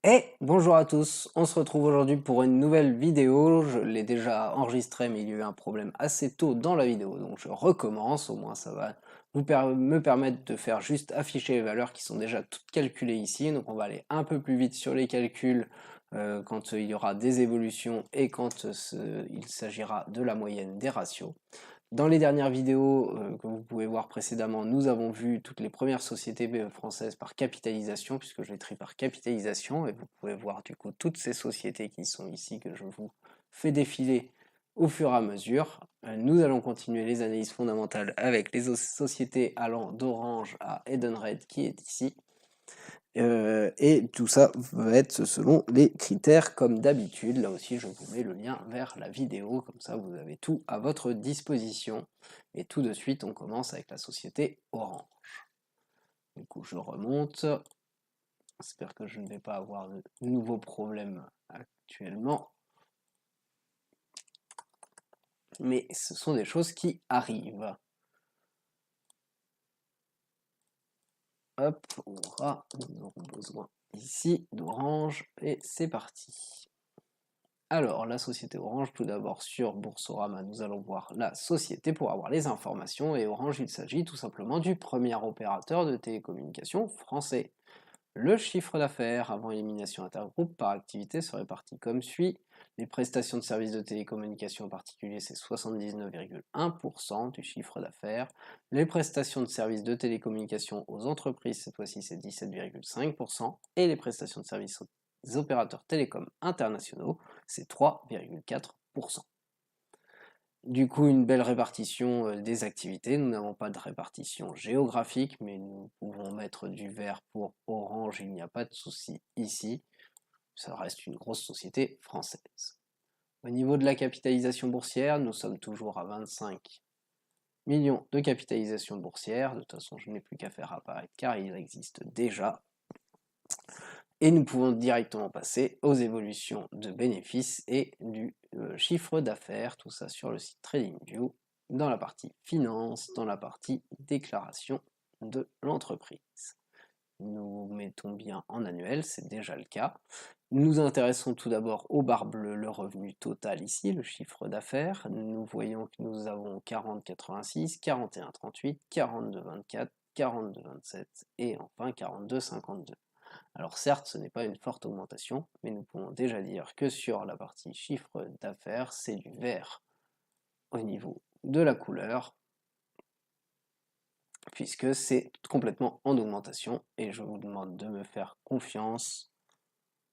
Et bonjour à tous, on se retrouve aujourd'hui pour une nouvelle vidéo. Je l'ai déjà enregistrée mais il y a eu un problème assez tôt dans la vidéo, donc je recommence, au moins ça va me permettre de faire juste afficher les valeurs qui sont déjà toutes calculées ici. Donc on va aller un peu plus vite sur les calculs quand il y aura des évolutions et quand il s'agira de la moyenne des ratios. Dans les dernières vidéos que vous pouvez voir précédemment, nous avons vu toutes les premières sociétés françaises par capitalisation, puisque je les trie par capitalisation, et vous pouvez voir du coup toutes ces sociétés qui sont ici, que je vous fais défiler au fur et à mesure. Nous allons continuer les analyses fondamentales avec les sociétés allant d'Orange à Edenred qui est ici. Et tout ça va être selon les critères comme d'habitude. Là aussi, je vous mets le lien vers la vidéo, comme ça vous avez tout à votre disposition. Et tout de suite, on commence avec la société Orange. Du coup, je remonte. J'espère que je ne vais pas avoir de nouveaux problèmes actuellement. Mais ce sont des choses qui arrivent. Hop, nous aurons besoin ici d'Orange, et c'est parti. Alors, la société Orange, tout d'abord sur Boursorama, nous allons voir la société pour avoir les informations, et Orange, il s'agit tout simplement du premier opérateur de télécommunications français. Le chiffre d'affaires avant élimination intergroupe par activité se répartit comme suit. Les prestations de services de télécommunications en particulier, c'est 79,1% du chiffre d'affaires. Les prestations de services de télécommunications aux entreprises, cette fois-ci, c'est 17,5%. Et les prestations de services aux opérateurs télécoms internationaux, c'est 3,4%. Du coup, une belle répartition des activités. Nous n'avons pas de répartition géographique, mais nous pouvons mettre du vert pour Orange, il n'y a pas de souci ici. Ça reste une grosse société française. Au niveau de la capitalisation boursière, nous sommes toujours à 25 millions de capitalisation boursière. De toute façon, je n'ai plus qu'à faire apparaître car il existe déjà. Et nous pouvons directement passer aux évolutions de bénéfices et du chiffre d'affaires, tout ça sur le site TradingView, dans la partie finance, dans la partie déclaration de l'entreprise. Nous mettons bien en annuel, c'est déjà le cas. Nous intéressons tout d'abord aux barres bleues, le revenu total ici, le chiffre d'affaires. Nous voyons que nous avons 40,86, 41,38, 42,24, 42,27 et enfin 42,52. Alors certes, ce n'est pas une forte augmentation, mais nous pouvons déjà dire que sur la partie chiffre d'affaires, c'est du vert au niveau de la couleur, puisque c'est complètement en augmentation, et je vous demande de me faire confiance.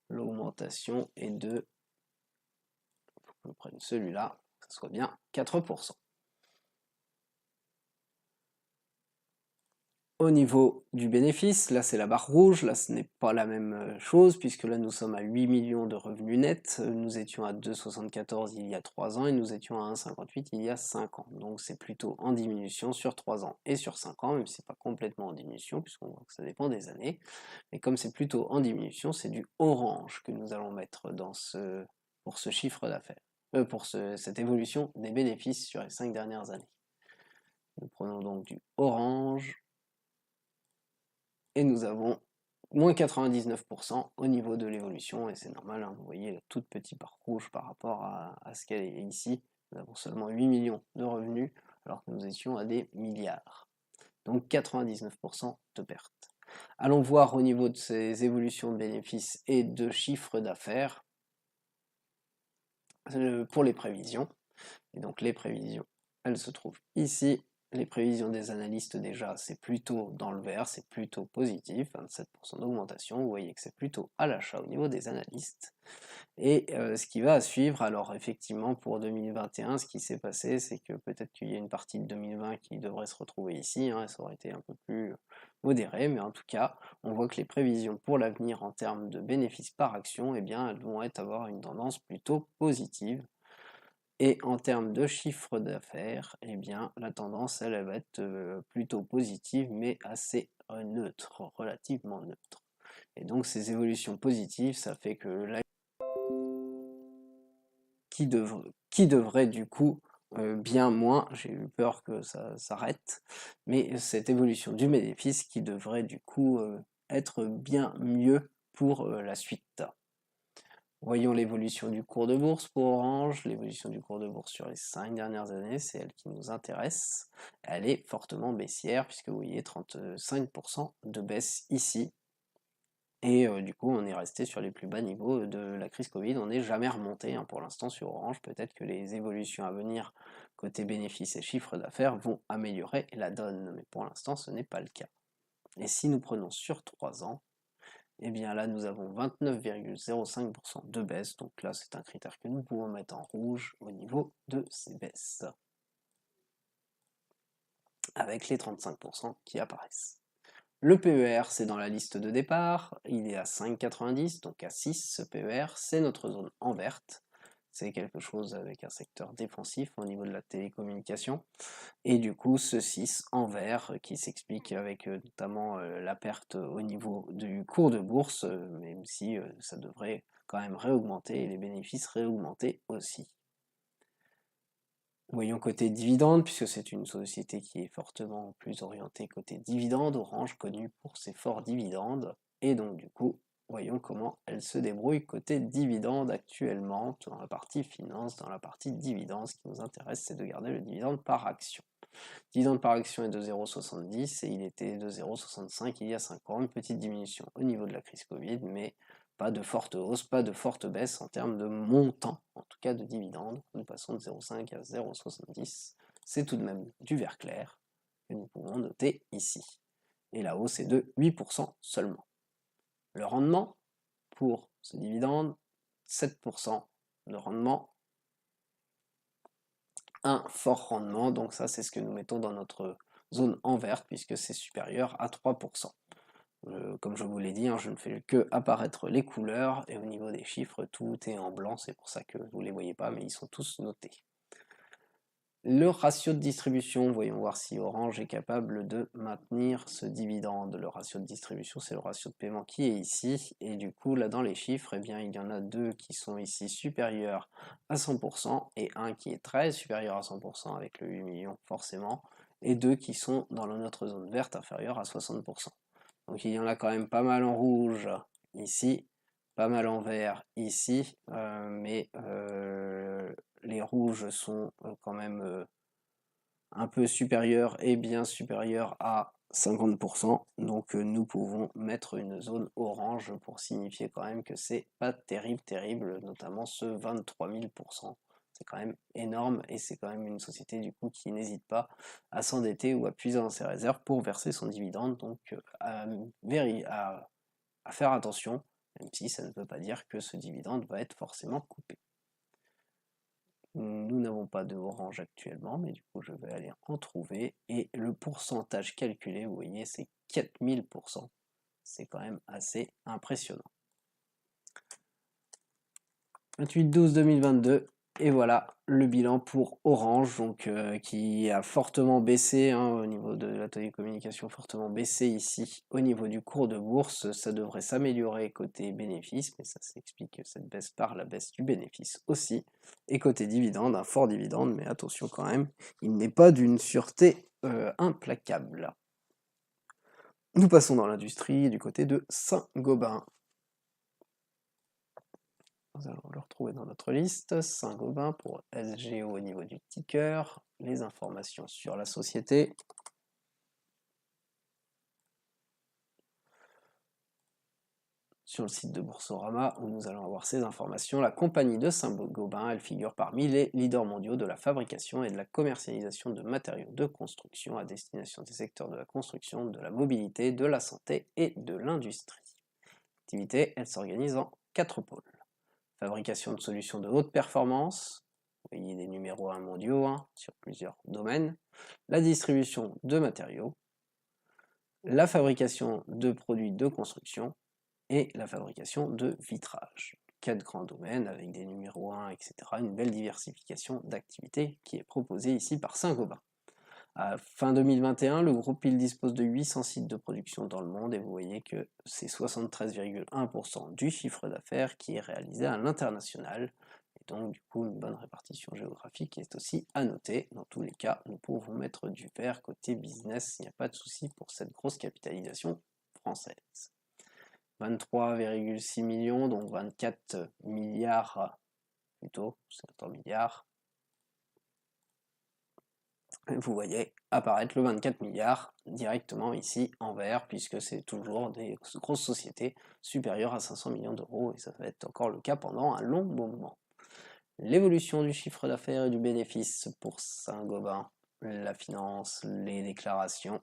L'augmentation est de, il faut que je prenne celui-là, que ce soit bien 4%. Au niveau du bénéfice, là c'est la barre rouge, là ce n'est pas la même chose, puisque là nous sommes à 8 millions de revenus nets, nous étions à 2,74 il y a 3 ans, et nous étions à 1,58 il y a 5 ans. Donc c'est plutôt en diminution sur 3 ans et sur 5 ans, même si c'est pas complètement en diminution, puisqu'on voit que ça dépend des années. Mais comme c'est plutôt en diminution, c'est du orange que nous allons mettre pour ce chiffre d'affaires, pour cette évolution des bénéfices sur les 5 dernières années. Nous prenons donc du orange, et nous avons moins 99% au niveau de l'évolution, et c'est normal, hein, vous voyez la toute petite barre rouge par rapport à ce qu'elle est ici. Nous avons seulement 8 millions de revenus, alors que nous étions à des milliards. Donc 99% de pertes. Allons voir au niveau de ces évolutions de bénéfices et de chiffre d'affaires pour les prévisions. Et donc les prévisions, elles se trouvent ici. Les prévisions des analystes déjà, c'est plutôt dans le vert, c'est plutôt positif, 27% d'augmentation, vous voyez que c'est plutôt à l'achat au niveau des analystes. Et ce qui va suivre, alors effectivement pour 2021, ce qui s'est passé, c'est que peut-être qu'il y a une partie de 2020 qui devrait se retrouver ici, hein, ça aurait été un peu plus modéré, mais en tout cas, on voit que les prévisions pour l'avenir en termes de bénéfices par action, eh bien, elles vont avoir une tendance plutôt positive. Et en termes de chiffre d'affaires, eh bien, la tendance, elle va être plutôt positive, mais assez neutre, relativement neutre. Et donc ces évolutions positives, ça fait que là, qui devrait du coup bien moins, j'ai eu peur que ça s'arrête, mais cette évolution du bénéfice qui devrait du coup être bien mieux pour la suite. Voyons l'évolution du cours de bourse pour Orange. L'évolution du cours de bourse sur les 5 dernières années, c'est elle qui nous intéresse. Elle est fortement baissière, puisque vous voyez 35% de baisse ici. Et du coup, on est resté sur les plus bas niveaux de la crise Covid. On n'est jamais remonté pour l'instant sur Orange. Peut-être que les évolutions à venir côté bénéfices et chiffres d'affaires vont améliorer la donne, mais pour l'instant, ce n'est pas le cas. Et si nous prenons sur 3 ans, et bien là, nous avons 29,05% de baisse. Donc là, c'est un critère que nous pouvons mettre en rouge au niveau de ces baisses, avec les 35% qui apparaissent. Le PER, c'est dans la liste de départ, il est à 5,90, donc à 6 ce PER, c'est notre zone en verte. C'est quelque chose avec un secteur défensif au niveau de la télécommunication. Et du coup, ce 6 en vert qui s'explique avec notamment la perte au niveau du cours de bourse, même si ça devrait quand même réaugmenter et les bénéfices réaugmenter aussi. Voyons côté dividende, puisque c'est une société qui est fortement plus orientée côté dividende, Orange connue pour ses forts dividendes, et donc du coup, voyons comment elle se débrouille côté dividende actuellement, dans la partie finance, dans la partie dividende. Ce qui nous intéresse, c'est de garder le dividende par action. Le dividende par action est de 0,70 et il était de 0,65 il y a 5 ans, une petite diminution au niveau de la crise Covid, mais pas de forte hausse, pas de forte baisse en termes de montant, en tout cas de dividendes. Nous passons de 0,5 à 0,70. C'est tout de même du vert clair que nous pouvons noter ici. Et la hausse est de 8% seulement. Le rendement pour ce dividende, 7% de rendement. Un fort rendement, donc ça c'est ce que nous mettons dans notre zone en verte puisque c'est supérieur à 3%. Comme je vous l'ai dit, je ne fais que apparaître les couleurs et au niveau des chiffres tout est en blanc, c'est pour ça que vous ne les voyez pas mais ils sont tous notés. Le ratio de distribution, voyons voir si Orange est capable de maintenir ce dividende. Le ratio de distribution, c'est le ratio de paiement qui est ici, et du coup, là dans les chiffres, eh bien, il y en a deux qui sont ici supérieurs à 100%, et un qui est très supérieur à 100% avec le 8 millions forcément, et deux qui sont dans notre zone verte inférieure à 60%. Donc il y en a quand même pas mal en rouge ici, pas mal en vert ici, mais les rouges sont quand même un peu supérieurs et bien supérieurs à 50%. Donc nous pouvons mettre une zone orange pour signifier quand même que c'est pas terrible, notamment ce 23 000%. C'est quand même énorme et c'est quand même une société du coup qui n'hésite pas à s'endetter ou à puiser dans ses réserves pour verser son dividende. Donc à faire attention, même si ça ne veut pas dire que ce dividende va être forcément coupé. Nous n'avons pas de orange actuellement, mais du coup je vais aller en trouver. Et le pourcentage calculé, vous voyez, c'est 4000%. C'est quand même assez impressionnant. 28/12/2022, et voilà le bilan pour Orange, donc qui a fortement baissé au niveau de la télécommunication, fortement baissé ici au niveau du cours de bourse. Ça devrait s'améliorer côté bénéfice, mais ça s'explique cette baisse par la baisse du bénéfice aussi. Et côté dividende, un fort dividende, mais attention quand même, il n'est pas d'une sûreté implacable. Nous passons dans l'industrie du côté de Saint-Gobain. Nous allons le retrouver dans notre liste, Saint-Gobain pour SGO au niveau du ticker, les informations sur la société. Sur le site de Boursorama, où nous allons avoir ces informations, la compagnie de Saint-Gobain, elle figure parmi les leaders mondiaux de la fabrication et de la commercialisation de matériaux de construction à destination des secteurs de la construction, de la mobilité, de la santé et de l'industrie. L'activité, elle s'organise en 4 pôles. Fabrication de solutions de haute performance, vous voyez des numéros 1 mondiaux sur plusieurs domaines, la distribution de matériaux, la fabrication de produits de construction et la fabrication de vitrage. 4 grands domaines avec des numéros 1, etc. Une belle diversification d'activités qui est proposée ici par Saint-Gobain. À fin 2021, le groupe il dispose de 800 sites de production dans le monde et vous voyez que c'est 73,1% du chiffre d'affaires qui est réalisé à l'international. Et donc du coup une bonne répartition géographique est aussi à noter. Dans tous les cas, nous pouvons mettre du vert côté business, il n'y a pas de souci pour cette grosse capitalisation française. 23,6 millions, donc 24 milliards plutôt, c'est en milliards. Et vous voyez apparaître le 24 milliards directement ici en vert, puisque c'est toujours des grosses sociétés supérieures à 500 millions d'euros, et ça va être encore le cas pendant un long moment. L'évolution du chiffre d'affaires et du bénéfice pour Saint-Gobain, la finance, les déclarations.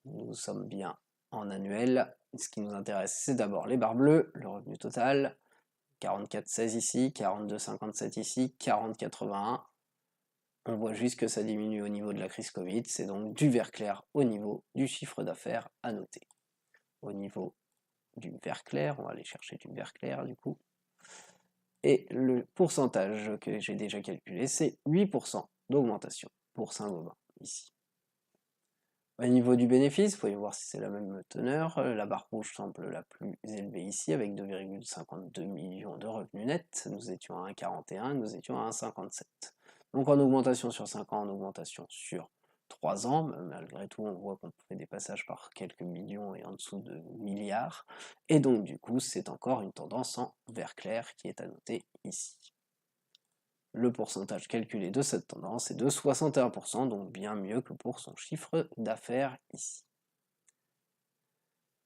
Nous sommes bien en annuel. Ce qui nous intéresse, c'est d'abord les barres bleues, le revenu total, 44,16 ici, 42,57 ici, 40,81. On voit juste que ça diminue au niveau de la crise Covid, c'est donc du vert clair au niveau du chiffre d'affaires à noter. Au niveau du vert clair, on va aller chercher du vert clair du coup. Et le pourcentage que j'ai déjà calculé, c'est 8% d'augmentation pour Saint-Gobain, ici. Au niveau du bénéfice, vous pouvez voir si c'est la même teneur. La barre rouge semble la plus élevée ici, avec 2,52 millions de revenus nets. Nous étions à 1,41, nous étions à 1,57. Donc en augmentation sur 5 ans, en augmentation sur 3 ans, malgré tout on voit qu'on fait des passages par quelques millions et en dessous de milliards. Et donc du coup, c'est encore une tendance en vert clair qui est à noter ici. Le pourcentage calculé de cette tendance est de 61%, donc bien mieux que pour son chiffre d'affaires ici.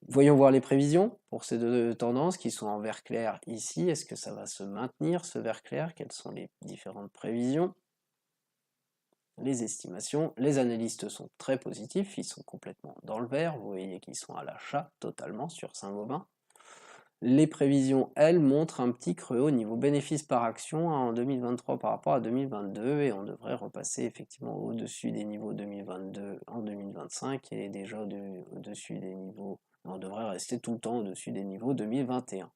Voyons voir les prévisions pour ces deux tendances qui sont en vert clair ici. Est-ce que ça va se maintenir ce vert clair? Quelles sont les différentes prévisions? Les estimations, les analystes sont très positifs, ils sont complètement dans le vert, vous voyez qu'ils sont à l'achat totalement sur Saint-Gobain. Les prévisions, elles, montrent un petit creux au niveau bénéfice par action en 2023 par rapport à 2022 et on devrait repasser effectivement au-dessus des niveaux 2022 en 2025 et déjà au-dessus des niveaux, on devrait rester tout le temps au-dessus des niveaux 2021.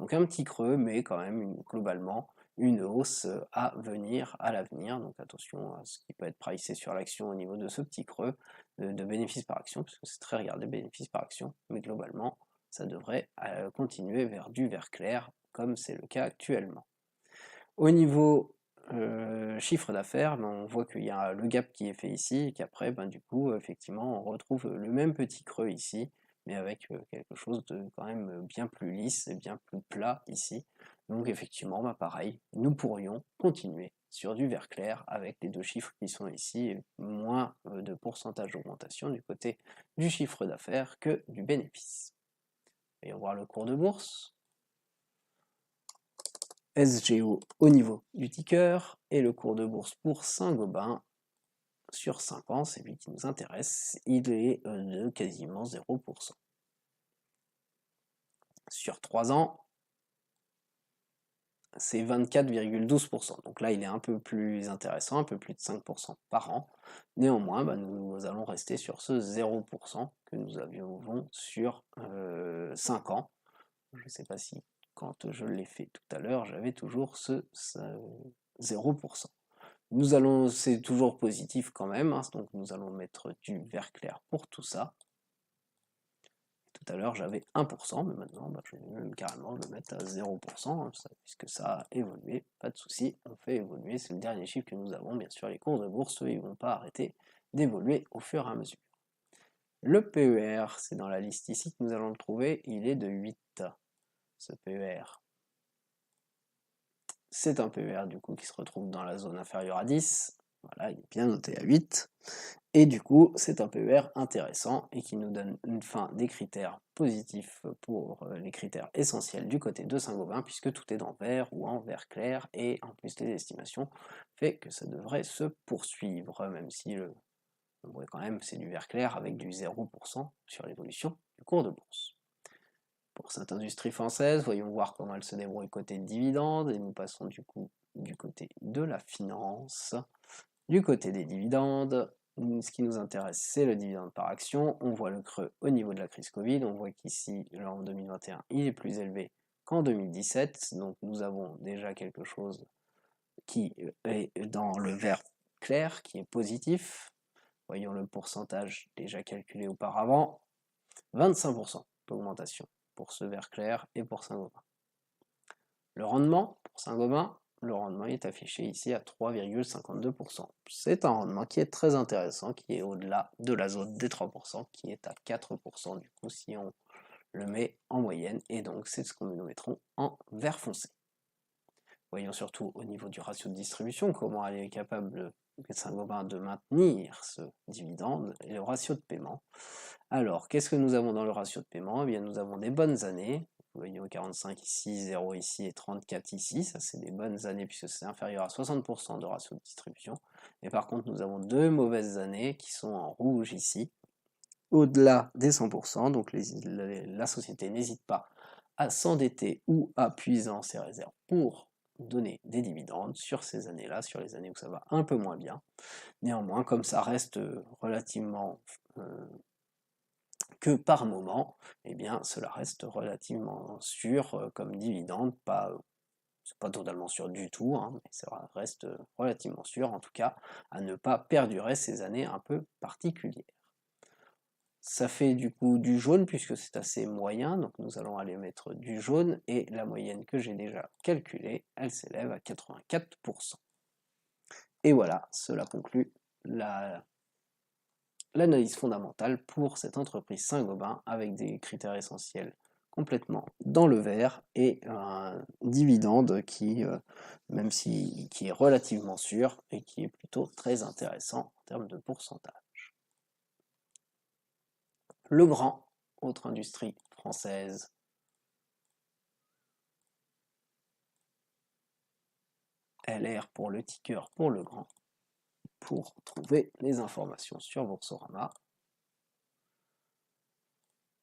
Donc un petit creux, mais quand même globalement une hausse à venir à l'avenir. Donc attention à ce qui peut être pricé sur l'action au niveau de ce petit creux de bénéfice par action, parce que c'est très regardé bénéfice par action, mais globalement ça devrait continuer vers du vert clair, comme c'est le cas actuellement. Au niveau chiffre d'affaires, on voit qu'il y a le gap qui est fait ici, et qu'après, du coup, effectivement, on retrouve le même petit creux ici, mais avec quelque chose de quand même bien plus lisse et bien plus plat ici. Donc effectivement, pareil, nous pourrions continuer sur du vert clair avec les deux chiffres qui sont ici, et moins de pourcentage d'augmentation du côté du chiffre d'affaires que du bénéfice. Voyons voir le cours de bourse. SGO au niveau du ticker et le cours de bourse pour Saint-Gobain sur 5 ans, c'est lui qui nous intéresse, il est de quasiment 0%. Sur 3 ans, c'est 24,12%. Donc là, il est un peu plus intéressant, un peu plus de 5% par an. Néanmoins, nous allons rester sur ce 0% que nous avions sur 5 ans. Je ne sais pas si quand je l'ai fait tout à l'heure, j'avais toujours ce 0%. Nous allons, c'est toujours positif quand même, hein, donc nous allons mettre du vert clair pour tout ça. Tout à l'heure j'avais 1%, mais maintenant je vais même carrément le mettre à 0%, hein, puisque ça a évolué, pas de souci, on fait évoluer, c'est le dernier chiffre que nous avons, bien sûr les cours de bourse, eux, ils ne vont pas arrêter d'évoluer au fur et à mesure. Le PER, c'est dans la liste ici que nous allons le trouver, il est de 8, ce PER. C'est un PER du coup qui se retrouve dans la zone inférieure à 10, voilà, il est bien noté à 8, et du coup c'est un PER intéressant et qui nous donne une fin des critères positifs pour les critères essentiels du côté de Saint-Gobain, puisque tout est en vert ou en vert clair, et en plus les estimations fait que ça devrait se poursuivre, même si on voit quand même c'est du vert clair avec du 0% sur l'évolution du cours de bourse. Pour cette industrie française, voyons voir comment elle se débrouille côté dividendes, et nous passons du coup du côté de la finance. Du côté des dividendes, ce qui nous intéresse, c'est le dividende par action. On voit le creux au niveau de la crise Covid, on voit qu'ici, en 2021, il est plus élevé qu'en 2017, donc nous avons déjà quelque chose qui est dans le vert clair, qui est positif. Voyons le pourcentage déjà calculé auparavant, 25% d'augmentation pour ce vert clair et pour Saint-Gobain. Le rendement pour Saint-Gobain, le rendement est affiché ici à 3,52%. C'est un rendement qui est très intéressant, qui est au-delà de la zone des 3%, qui est à 4% du coup si on le met en moyenne, et donc c'est ce que nous mettrons en vert foncé. Voyons surtout au niveau du ratio de distribution, comment elle est capable, Saint-Gobain, de maintenir ce dividende, et le ratio de paiement. Alors, qu'est-ce que nous avons dans le ratio de paiement? Eh bien, nous avons des bonnes années. Vous voyez 45 ici, 0 ici et 34 ici. Ça, c'est des bonnes années puisque c'est inférieur à 60% de ratio de distribution. Et par contre, nous avons deux mauvaises années qui sont en rouge ici, au-delà des 100%. Donc, la société n'hésite pas à s'endetter ou à puiser en ses réserves pour donner des dividendes sur ces années-là, sur les années où ça va un peu moins bien. Néanmoins, comme ça reste relativement que par moment, eh bien cela reste relativement sûr comme dividende, c'est pas totalement sûr du tout, hein, mais ça reste relativement sûr en tout cas à ne pas perdurer ces années un peu particulières. Ça fait du coup du jaune puisque c'est assez moyen, donc nous allons aller mettre du jaune, et la moyenne que j'ai déjà calculée, elle s'élève à 84%. Et voilà, cela conclut l'analyse fondamentale pour cette entreprise Saint-Gobain avec des critères essentiels complètement dans le vert et un dividende qui, même si qui est relativement sûr et qui est plutôt très intéressant en termes de pourcentage. Legrand, autre industrie française. LR pour le ticker pour Legrand, pour trouver les informations sur Boursorama.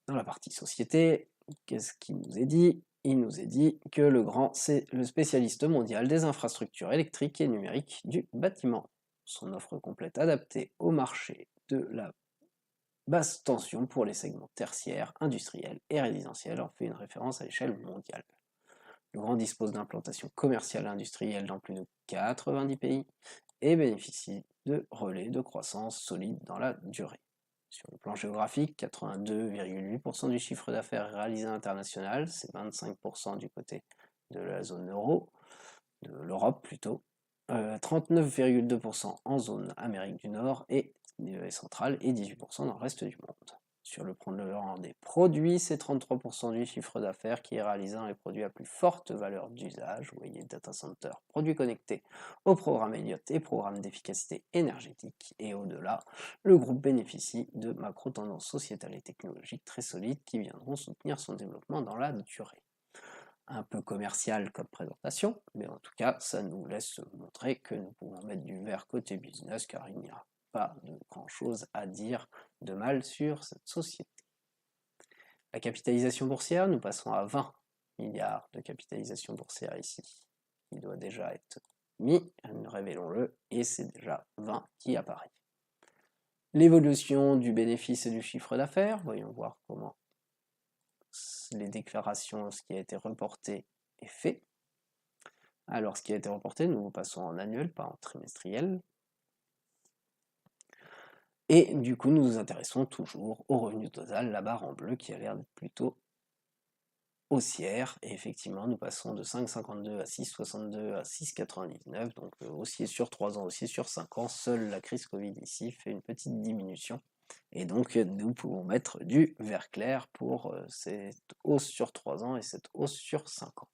Dans la partie société, qu'est-ce qu'il nous est dit? Il nous est dit que Legrand, c'est le spécialiste mondial des infrastructures électriques et numériques du bâtiment. Son offre complète adaptée au marché de la basse tension pour les segments tertiaires, industriels et résidentiels en fait une référence à l'échelle mondiale. Legrand dispose d'implantations commerciales et industrielles dans plus de 90 pays et bénéficie de relais de croissance solides dans la durée. Sur le plan géographique, 82,8% du chiffre d'affaires est réalisé à l'international, c'est 25% du côté de la zone euro, de l'Europe plutôt, 39,2% en zone Amérique du Nord et centrale, et 18% dans le reste du monde. Sur le plan des produits, c'est 33% du chiffre d'affaires qui est réalisé dans les produits à plus forte valeur d'usage, vous voyez, data center, produits connectés au programme Elliott et programme d'efficacité énergétique, et au-delà, le groupe bénéficie de macro-tendances sociétales et technologiques très solides qui viendront soutenir son développement dans la durée. Un peu commercial comme présentation, mais en tout cas, ça nous laisse montrer que nous pouvons mettre du vert côté business, car il n'y a pas de grand-chose à dire de mal sur cette société. La capitalisation boursière, nous passons à 20 milliards de capitalisation boursière ici. Il doit déjà être mis, révélons-le, et c'est déjà 20 qui apparaît. L'évolution du bénéfice et du chiffre d'affaires, voyons voir comment les déclarations, ce qui a été reporté est fait. Alors, ce qui a été reporté, nous passons en annuel, pas en trimestriel. Et du coup, nous nous intéressons toujours au revenu total, la barre en bleu, qui a l'air d'être plutôt haussière. Et effectivement, nous passons de 5,52 à 6,62 à 6,99. Donc, haussier sur 3 ans, haussier sur 5 ans. Seule la crise Covid ici fait une petite diminution. Et donc, nous pouvons mettre du vert clair pour cette hausse sur 3 ans et cette hausse sur 5 ans.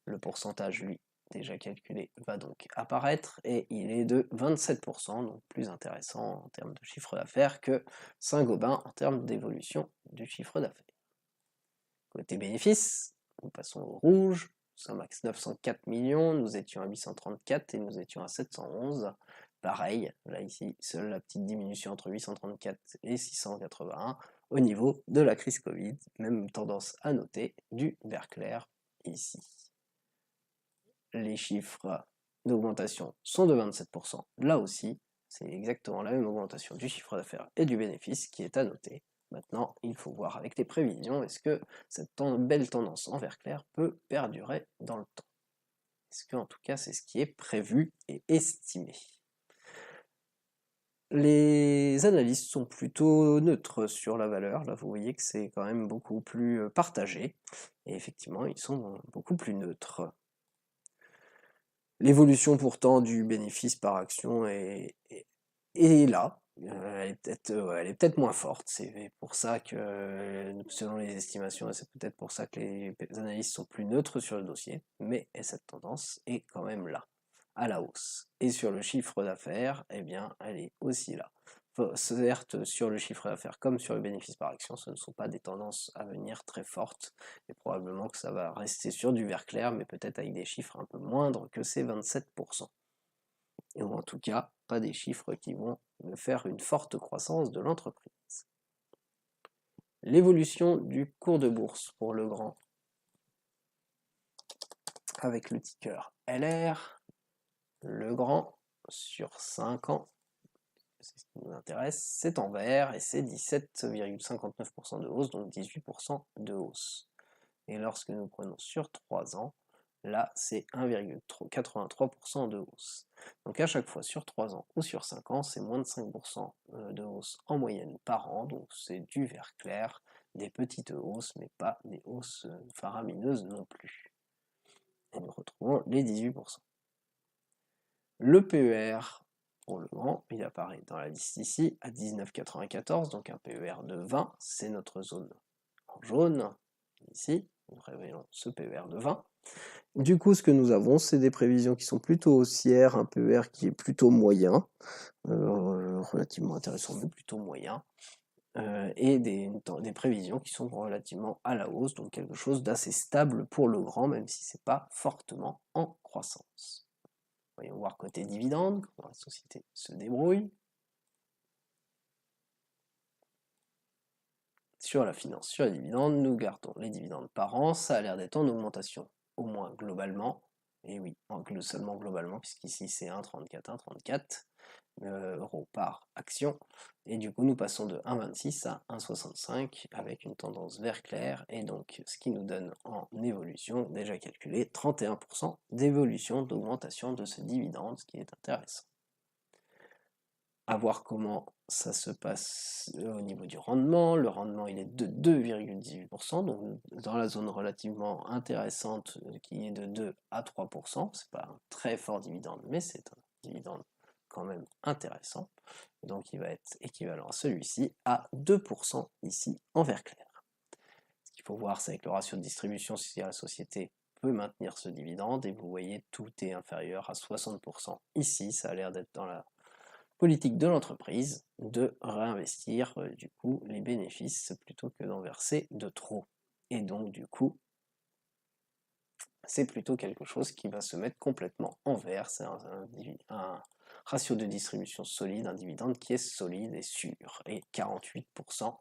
Le pourcentage, lui, déjà calculé, va donc apparaître, et il est de 27%, donc plus intéressant en termes de chiffre d'affaires que Saint-Gobain en termes d'évolution du chiffre d'affaires. Côté bénéfices, nous passons au rouge, nous sommes à 904 millions, nous étions à 834 et nous étions à 711. Pareil, là ici, seule la petite diminution entre 834 et 681 au niveau de la crise Covid, même tendance à noter du vert clair ici. Les chiffres d'augmentation sont de 27%, là aussi, c'est exactement la même augmentation du chiffre d'affaires et du bénéfice qui est à noter. Maintenant, il faut voir avec les prévisions, est-ce que cette belle tendance en vert clair peut perdurer dans le temps? Est-ce que, en tout cas, c'est ce qui est prévu et estimé? Les analystes sont plutôt neutres sur la valeur, là vous voyez que c'est quand même beaucoup plus partagé, et effectivement, ils sont beaucoup plus neutres. L'évolution pourtant du bénéfice par action est là, elle est peut-être moins forte. C'est pour ça que, selon les estimations, et c'est peut-être pour ça que les analystes sont plus neutres sur le dossier, mais cette tendance est quand même là, à la hausse. Et sur le chiffre d'affaires, eh bien, elle est aussi là. Certes, sur le chiffre d'affaires comme sur le bénéfice par action, ce ne sont pas des tendances à venir très fortes, et probablement que ça va rester sur du vert clair, mais peut-être avec des chiffres un peu moindres que ces 27%. Et en tout cas, pas des chiffres qui vont me faire une forte croissance de l'entreprise. L'évolution du cours de bourse pour Legrand, avec le ticker LR, Legrand sur 5 ans, c'est ce qui nous intéresse, c'est en vert et c'est 17,59% de hausse, donc 18% de hausse. Et lorsque nous prenons sur 3 ans, là c'est 1,83% de hausse. Donc à chaque fois sur 3 ans ou sur 5 ans, c'est moins de 5% de hausse en moyenne par an, donc c'est du vert clair, des petites hausses, mais pas des hausses faramineuses non plus. Et nous retrouvons les 18%. Le PER pour Legrand, il apparaît dans la liste ici à 19,94, donc un PER de 20, c'est notre zone en jaune, ici, nous révélons ce PER de 20. Du coup, ce que nous avons, c'est des prévisions qui sont plutôt haussières, un PER qui est plutôt moyen, relativement intéressant, mais plutôt moyen, et des prévisions qui sont relativement à la hausse, donc quelque chose d'assez stable pour Legrand, même si c'est pas fortement en croissance. Voyons voir côté dividende, comment la société se débrouille. Sur la finance, sur les dividendes, nous gardons les dividendes par an, ça a l'air d'être en augmentation, au moins globalement, et oui, seulement globalement, puisqu'ici c'est 1,34, 1,34 euros par action, et du coup nous passons de 1,26 à 1,65 avec une tendance vert clair, et donc ce qui nous donne en évolution, déjà calculé, 31% d'évolution, d'augmentation de ce dividende, ce qui est intéressant. À voir comment ça se passe au niveau du rendement. Le rendement il est de 2,18%, donc dans la zone relativement intéressante qui est de 2 à 3%. C'est pas un très fort dividende, mais c'est un dividende quand même intéressant. Donc il va être équivalent à celui-ci à 2% ici en vert clair. Ce qu'il faut voir, c'est avec le ratio de distribution si la société peut maintenir ce dividende, et vous voyez tout est inférieur à 60%. Ici, ça a l'air d'être dans la politique de l'entreprise de réinvestir du coup les bénéfices plutôt que d'en verser de trop. Et donc du coup, c'est plutôt quelque chose qui va se mettre complètement en vert. C'est un ratio de distribution solide, un dividende qui est solide et sûr. Et 48%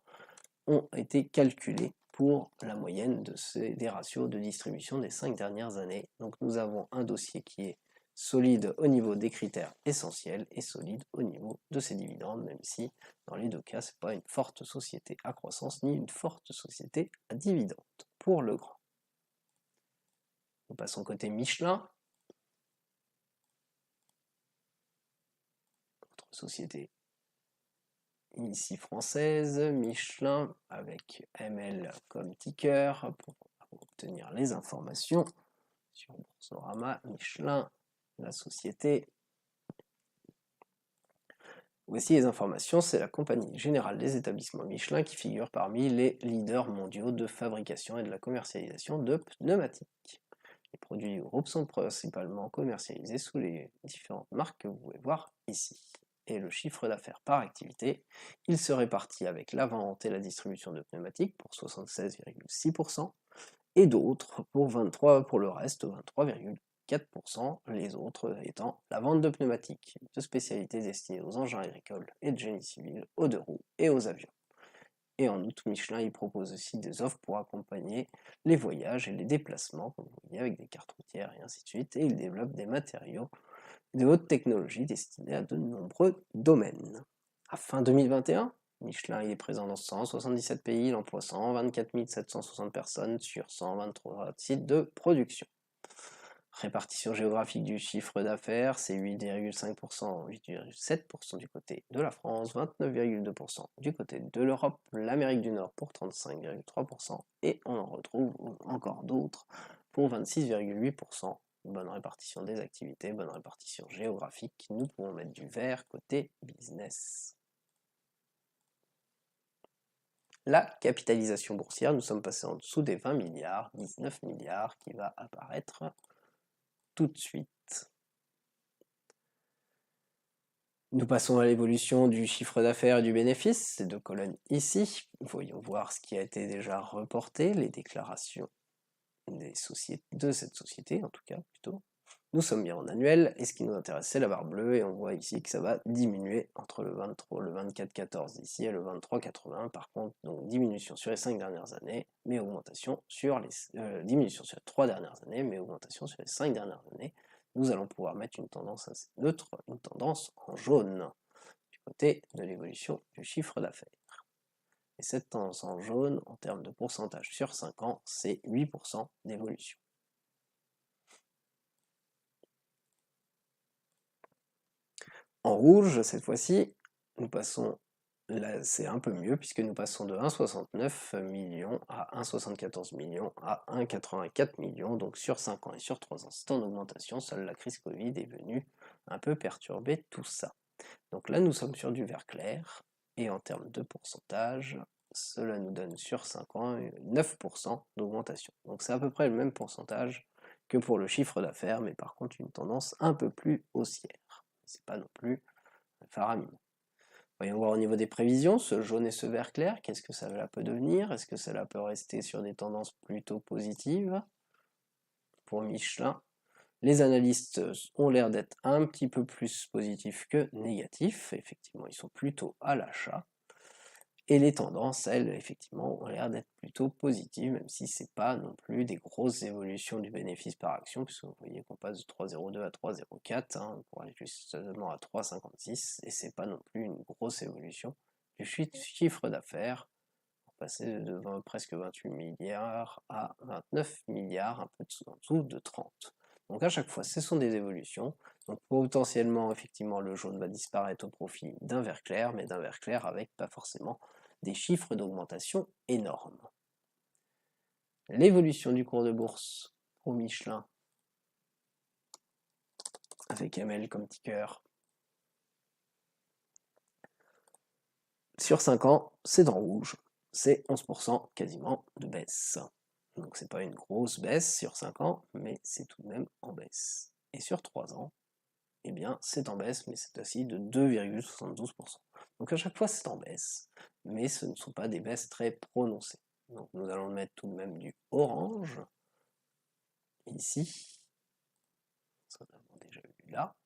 ont été calculés pour la moyenne des ratios de distribution des 5 dernières années. Donc nous avons un dossier qui est solide au niveau des critères essentiels et solide au niveau de ses dividendes, même si dans les deux cas, ce n'est pas une forte société à croissance ni une forte société à dividendes pour Legrand. Nous passons côté Michelin. Autre société ici française, Michelin avec ML comme ticker pour obtenir les informations sur Boursorama, Michelin, la société. Voici les informations, c'est la compagnie générale des établissements Michelin qui figure parmi les leaders mondiaux de fabrication et de la commercialisation de pneumatiques. Les produits du groupe sont principalement commercialisés sous les différentes marques que vous pouvez voir ici. Et le chiffre d'affaires par activité, il se répartit avec la vente et la distribution de pneumatiques pour 76,6%, et d'autres pour le reste, 23,4%, les autres étant la vente de pneumatiques, de spécialités destinées aux engins agricoles et de génie civil, aux deux roues et aux avions. Et en outre, Michelin il propose aussi des offres pour accompagner les voyages et les déplacements, comme vous voyez, avec des cartes routières et ainsi de suite, et il développe des matériaux de haute technologie destinés à de nombreux domaines. À fin 2021, Michelin il est présent dans 177 pays, il emploie 124 760 personnes sur 123 sites de production. Répartition géographique du chiffre d'affaires, c'est 8,5%, 8,7% du côté de la France, 29,2% du côté de l'Europe, l'Amérique du Nord pour 35,3%, et on en retrouve encore d'autres pour 26,8%. Bonne répartition des activités, bonne répartition géographique, nous pouvons mettre du vert côté business. la capitalisation boursière, nous sommes passés en dessous des 20 milliards, 19 milliards qui va apparaître tout de suite. Nous passons à l'évolution du chiffre d'affaires et du bénéfice, ces deux colonnes ici. Voyons voir ce qui a été déjà reporté, les déclarations de cette société, en tout cas, plutôt. Nous sommes bien en annuel, et ce qui nous intéresse, c'est la barre bleue, et on voit ici que ça va diminuer entre le 24,14 ici et le 23,81. Par contre, donc diminution sur les 5 dernières années, mais augmentation sur les diminution sur les 3 dernières années, mais augmentation sur les 5 dernières années. Nous allons pouvoir mettre une tendance assez neutre, une tendance en jaune, du côté de l'évolution du chiffre d'affaires. Et cette tendance en jaune, en termes de pourcentage sur 5 ans, c'est 8% d'évolution. En rouge, cette fois-ci, nous passons, là c'est un peu mieux, puisque nous passons de 1,69 millions à 1,74 millions à 1,84 millions, donc sur 5 ans et sur 3 ans, c'est en augmentation. Seule la crise Covid est venue un peu perturber tout ça. Donc là, nous sommes sur du vert clair, et en termes de pourcentage, cela nous donne sur 5 ans 9% d'augmentation. Donc c'est à peu près le même pourcentage que pour le chiffre d'affaires, mais par contre une tendance un peu plus haussière. C'est pas non plus faramineux. Voyons voir au niveau des prévisions, ce jaune et ce vert clair, qu'est-ce que ça peut devenir? Est-ce que cela peut rester sur des tendances plutôt positives? Pour Michelin, les analystes ont l'air d'être un petit peu plus positifs que négatifs. Effectivement, ils sont plutôt à l'achat. Et les tendances, elles, effectivement, ont l'air d'être plutôt positives, même si c'est pas non plus des grosses évolutions du bénéfice par action, puisque vous voyez qu'on passe de 3,02 à 3,04, hein, pour aller justement à 3,56, et c'est pas non plus une grosse évolution du chiffre d'affaires, pour passer de presque 28 milliards à 29 milliards, un peu en dessous de 30. Donc à chaque fois, ce sont des évolutions. Donc potentiellement, effectivement, le jaune va disparaître au profit d'un vert clair, mais d'un vert clair avec pas forcément des chiffres d'augmentation énormes. L'évolution du cours de bourse pour Michelin, avec ML comme ticker. Sur 5 ans, c'est en rouge, c'est 11% quasiment de baisse. Donc c'est pas une grosse baisse sur 5 ans, mais c'est tout de même en baisse. Et sur 3 ans, eh bien c'est en baisse, mais c'est aussi de 2,72%. Donc à chaque fois c'est en baisse, mais ce ne sont pas des baisses très prononcées. Donc nous allons mettre tout de même du orange, ici, ce qu'on a déjà vu là.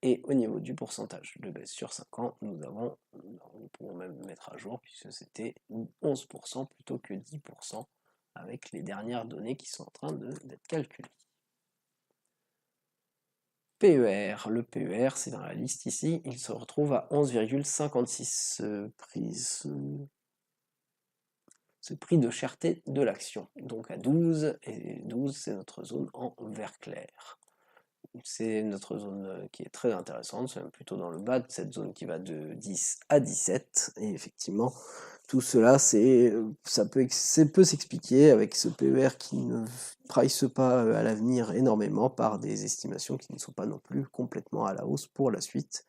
Et au niveau du pourcentage de baisse sur 5 ans, nous pouvons même mettre à jour, puisque c'était 11% plutôt que 10%, avec les dernières données qui sont en train d'être calculées. PER, le PER c'est dans la liste ici, il se retrouve à 11,56 ce prix de cherté de l'action, donc à 12, et 12 c'est notre zone en vert clair. C'est notre zone qui est très intéressante, c'est plutôt dans le bas de cette zone qui va de 10 à 17, et effectivement, tout cela, ça peut s'expliquer avec ce PER qui ne price pas à l'avenir énormément par des estimations qui ne sont pas non plus complètement à la hausse pour la suite,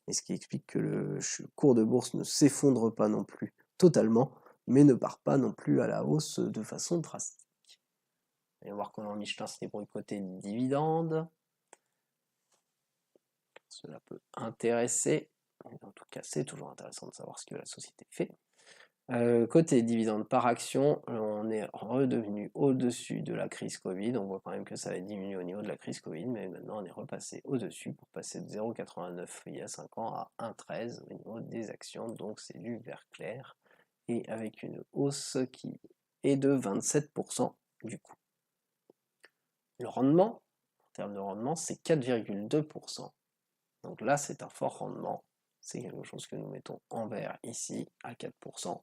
et ce qui explique que le cours de bourse ne s'effondre pas non plus totalement, mais ne part pas non plus à la hausse de façon drastique. On va voir comment Michelin se débrouille côté dividendes. Cela peut intéresser, en tout cas c'est toujours intéressant de savoir ce que la société fait. Côté dividendes par action, on est redevenu au-dessus de la crise Covid, on voit quand même que ça avait diminué au niveau de la crise Covid, mais maintenant on est repassé au-dessus pour passer de 0,89 il y a 5 ans à 1,13 au niveau des actions, donc c'est du vert clair, et avec une hausse qui est de 27% du coup. Le rendement, en termes de rendement, c'est 4,2%. Donc là, c'est un fort rendement. C'est quelque chose que nous mettons en vert ici à 4%,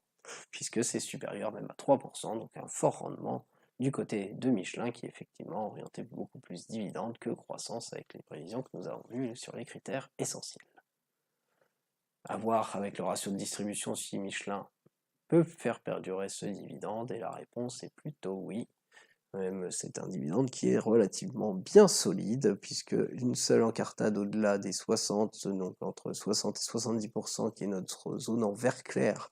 puisque c'est supérieur même à 3%, donc un fort rendement du côté de Michelin qui est effectivement orienté beaucoup plus dividende que croissance avec les prévisions que nous avons vues sur les critères essentiels. À voir avec le ratio de distribution si Michelin peut faire perdurer ce dividende, et la réponse est plutôt oui. Même c'est un dividende qui est relativement bien solide, puisque une seule encartade au-delà des 60, donc entre 60 et 70%, qui est notre zone en vert clair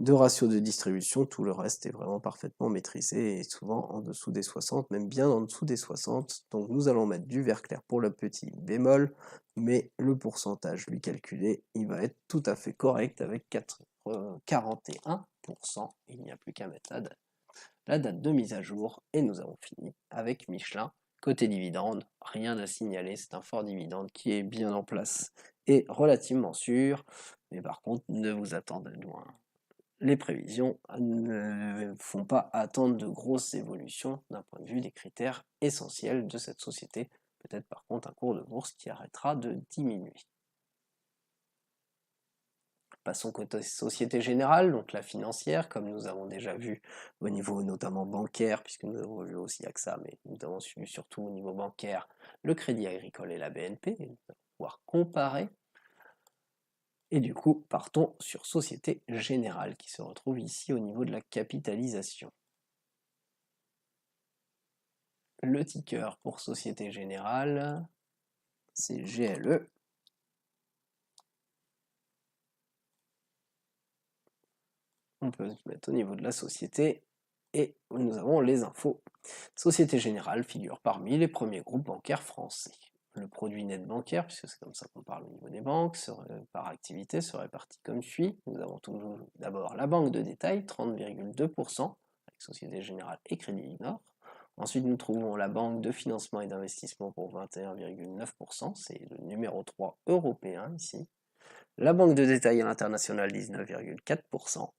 de ratio de distribution, tout le reste est vraiment parfaitement maîtrisé et souvent en dessous des 60, même bien en dessous des 60. Donc nous allons mettre du vert clair pour le petit bémol, mais le pourcentage lui calculé, il va être tout à fait correct avec 41%. Il n'y a plus qu'à mettre la date de mise à jour et nous avons fini avec Michelin. Côté dividende, rien à signaler, c'est un fort dividende qui est bien en place et relativement sûr, mais par contre ne vous attendez loin. Les prévisions ne font pas attendre de grosses évolutions d'un point de vue des critères essentiels de cette société, peut-être par contre un cours de bourse qui arrêtera de diminuer. Passons côté Société Générale, donc la financière, comme nous avons déjà vu au niveau notamment bancaire, puisque nous avons vu aussi AXA, mais nous avons vu surtout au niveau bancaire le Crédit Agricole et la BNP, et nous allons pouvoir comparer. Et du coup, partons sur Société Générale, qui se retrouve ici au niveau de la capitalisation. Le ticker pour Société Générale, c'est GLE. On peut se mettre au niveau de la société et nous avons les infos. Société Générale figure parmi les premiers groupes bancaires français. Le produit net bancaire, puisque c'est comme ça qu'on parle au niveau des banques, par activité se répartit comme suit. Nous avons toujours d'abord la banque de détail, 30,2%, avec Société Générale et Crédit du Nord. Ensuite, nous trouvons la banque de financement et d'investissement pour 21,9%, c'est le numéro 3 européen ici. La banque de détail à l'international, 19,4%.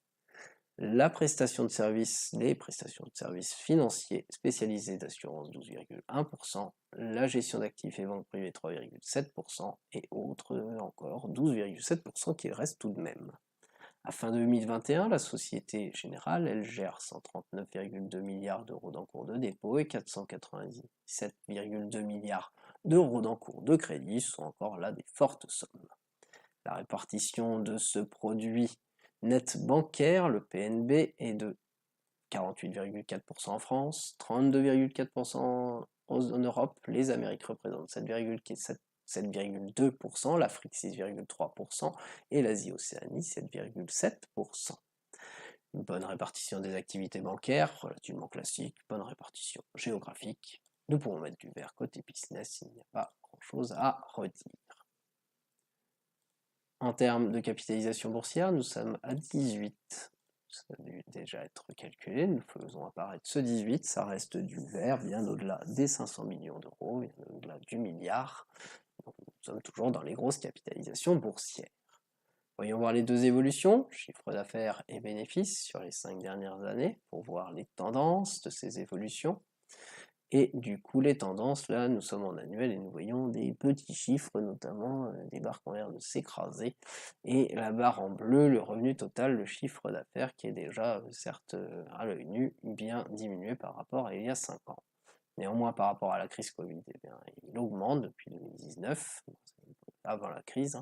La prestation de services, les prestations de services financiers spécialisées d'assurance 12,1%, la gestion d'actifs et banques privées 3,7% et autres encore 12,7% qui reste tout de même. À fin 2021, la Société Générale, elle gère 139,2 milliards d'euros d'encours de dépôt et 497,2 milliards d'euros d'encours de crédit, ce sont encore là des fortes sommes. La répartition de ce produit net bancaire, le PNB, est de 48,4% en France, 32,4% en Europe, les Amériques représentent 7,2%, l'Afrique 6,3% et l'Asie-Océanie 7,7%. Une bonne répartition des activités bancaires, relativement classique, bonne répartition géographique. Nous pouvons mettre du vert côté business, il n'y a pas grand-chose à redire. En termes de capitalisation boursière, nous sommes à 18. Ça a dû déjà être calculé, nous faisons apparaître ce 18, ça reste du vert, bien au-delà des 500 millions d'euros, bien au-delà du milliard. Donc, nous sommes toujours dans les grosses capitalisations boursières. Voyons voir les deux évolutions, chiffre d'affaires et bénéfices sur les 5 dernières années, pour voir les tendances de ces évolutions. Et du coup, les tendances, là, nous sommes en annuel et nous voyons des petits chiffres, notamment des barres qui ont l'air de s'écraser. Et la barre en bleu, le revenu total, le chiffre d'affaires qui est déjà, certes, à l'œil nu, bien diminué par rapport à il y a 5 ans. Néanmoins, par rapport à la crise Covid, eh bien, il augmente depuis 2019, avant la crise.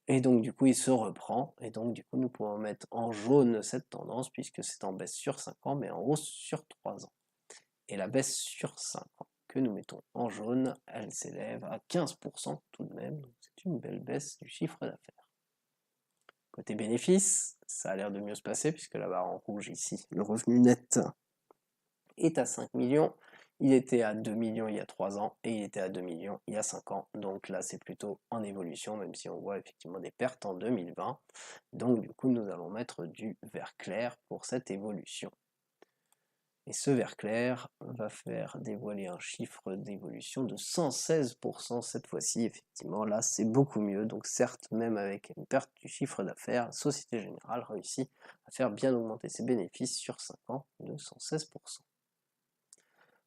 Et donc, du coup, il se reprend. Et donc, du coup, nous pouvons mettre en jaune cette tendance, puisque c'est en baisse sur 5 ans, mais en hausse sur 3 ans. Et la baisse sur 5 ans que nous mettons en jaune, elle s'élève à 15% tout de même, donc c'est une belle baisse du chiffre d'affaires. Côté bénéfice, ça a l'air de mieux se passer puisque la barre en rouge ici, le revenu net est à 5 millions, il était à 2 millions il y a 3 ans et il était à 2 millions il y a 5 ans, donc là c'est plutôt en évolution même si on voit effectivement des pertes en 2020, donc du coup nous allons mettre du vert clair pour cette évolution. Et ce vert clair va faire dévoiler un chiffre d'évolution de 116% cette fois-ci, effectivement, là c'est beaucoup mieux, donc certes, même avec une perte du chiffre d'affaires, Société Générale réussit à faire bien augmenter ses bénéfices sur 5 ans de 116%.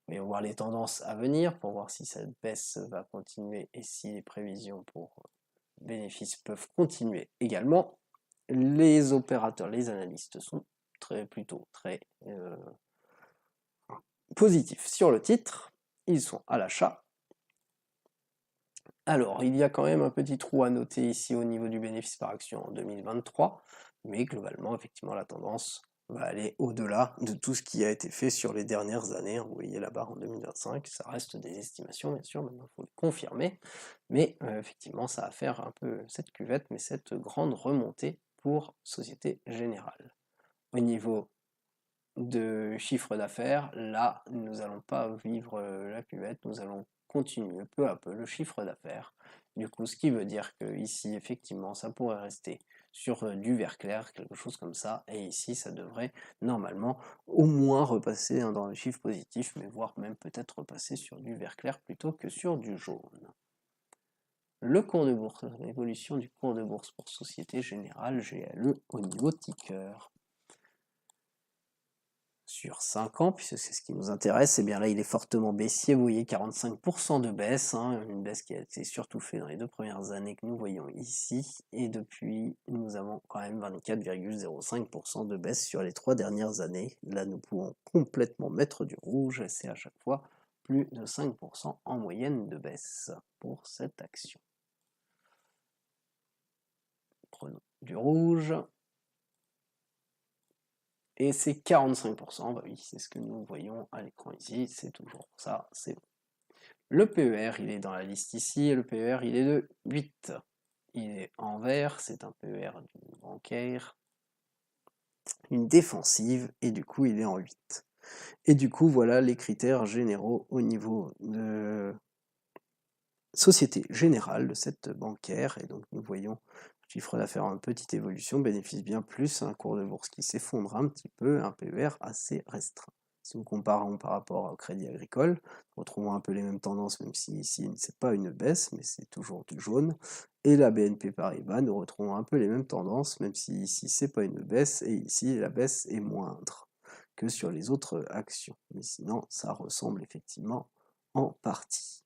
Mais on va voir les tendances à venir pour voir si cette baisse va continuer et si les prévisions pour bénéfices peuvent continuer également. Les opérateurs, les analystes sont plutôt très positifs sur le titre, ils sont à l'achat. Alors, il y a quand même un petit trou à noter ici au niveau du bénéfice par action en 2023, mais globalement, effectivement, la tendance va aller au-delà de tout ce qui a été fait sur les dernières années. Vous voyez la barre en 2025, ça reste des estimations, bien sûr, maintenant il faut le confirmer, mais effectivement, ça va faire un peu cette cuvette, mais cette grande remontée pour Société Générale. Au niveau de chiffre d'affaires, là, nous n'allons pas vivre la cuvette, nous allons continuer peu à peu le chiffre d'affaires. Du coup, ce qui veut dire que ici, effectivement, ça pourrait rester sur du vert clair, quelque chose comme ça, et ici, ça devrait normalement au moins repasser dans le chiffre positif, mais voire même peut-être repasser sur du vert clair plutôt que sur du jaune. Le cours de bourse, l'évolution du cours de bourse pour Société Générale GLE au niveau ticker. Sur 5 ans, puisque c'est ce qui nous intéresse, et bien là il est fortement baissier, vous voyez 45% de baisse, hein, une baisse qui a été surtout faite dans les 2 premières années que nous voyons ici, et depuis nous avons quand même 24,05% de baisse sur les 3 dernières années. Là nous pouvons complètement mettre du rouge, c'est à chaque fois plus de 5% en moyenne de baisse pour cette action. Prenons du rouge. Et c'est 45%, bah oui, c'est ce que nous voyons à l'écran ici, c'est toujours ça, c'est bon. Le PER, il est dans la liste ici, et le PER, il est de 8. Il est en vert, c'est un PER bancaire, une défensive, et du coup, il est en 8. Et du coup, voilà les critères généraux au niveau de Société Générale de cette bancaire, et donc nous voyons chiffre d'affaires en petite évolution, bénéfice bien plus, un cours de bourse qui s'effondre un petit peu, un PER assez restreint. Si nous comparons par rapport au Crédit Agricole, nous retrouvons un peu les mêmes tendances, même si ici c'est pas une baisse, mais c'est toujours du jaune. Et la BNP Paribas, nous retrouvons un peu les mêmes tendances, même si ici c'est pas une baisse, et ici la baisse est moindre que sur les autres actions. Mais sinon, ça ressemble effectivement en partie.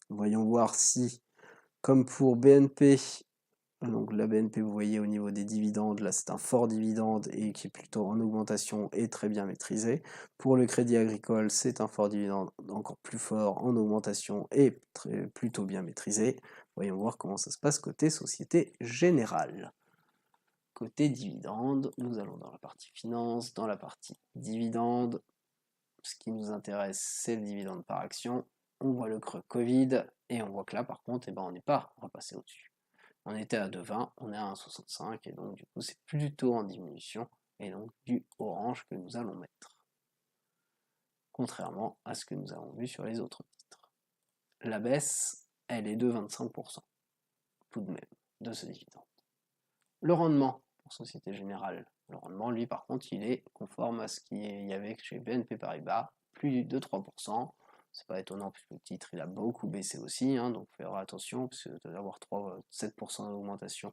Voyons voir si, comme pour BNP, donc la BNP, vous voyez au niveau des dividendes, là c'est un fort dividende et qui est plutôt en augmentation et très bien maîtrisé. Pour le Crédit Agricole, c'est un fort dividende encore plus fort en augmentation et plutôt bien maîtrisé. Voyons voir comment ça se passe côté Société Générale. Côté dividende, nous allons dans la partie finance, dans la partie dividende. Ce qui nous intéresse, c'est le dividende par action. On voit le creux Covid et on voit que là, par contre, on n'est pas repassé au-dessus. On était à 2,20, on est à 1,65 et donc du coup, c'est plutôt en diminution et donc du orange que nous allons mettre. Contrairement à ce que nous avons vu sur les autres titres. La baisse, elle est de 25%, tout de même, de ce dividende. Le rendement pour Société Générale, le rendement, lui, par contre, il est conforme à ce qu'il y avait chez BNP Paribas, plus de 3%. C'est pas étonnant puisque le titre il a beaucoup baissé aussi, hein, donc faire attention parce que d'avoir 7% d'augmentation,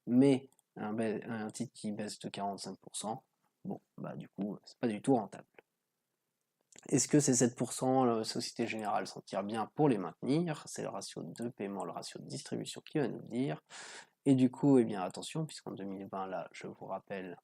mais un titre qui baisse de 45%, bon, bah du coup, c'est pas du tout rentable. Est-ce que ces 7%, la Société Générale s'en tire bien pour les maintenir? C'est le ratio de paiement, le ratio de distribution qui va nous le dire. Et du coup, eh bien attention, puisqu'en 2020, là, je vous rappelle,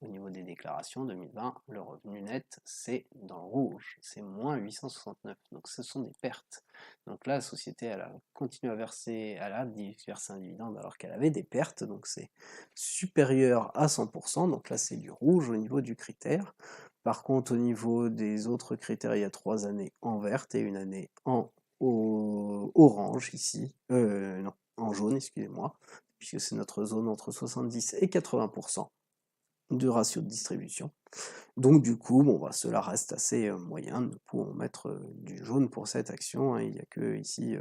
au niveau des déclarations, 2020, le revenu net, c'est dans le rouge, c'est moins 869, donc ce sont des pertes. Donc là, la société, elle a continué à verser, elle a versé un dividende alors qu'elle avait des pertes, donc c'est supérieur à 100%, donc là c'est du rouge au niveau du critère. Par contre, au niveau des autres critères, il y a 3 années en verte et une année en orange ici, non, en jaune, excusez-moi, puisque c'est notre zone entre 70 et 80% de ratio de distribution. Donc du coup, bon, bah, cela reste assez moyen, nous pouvons mettre du jaune pour cette action, hein. Il n'y a que ici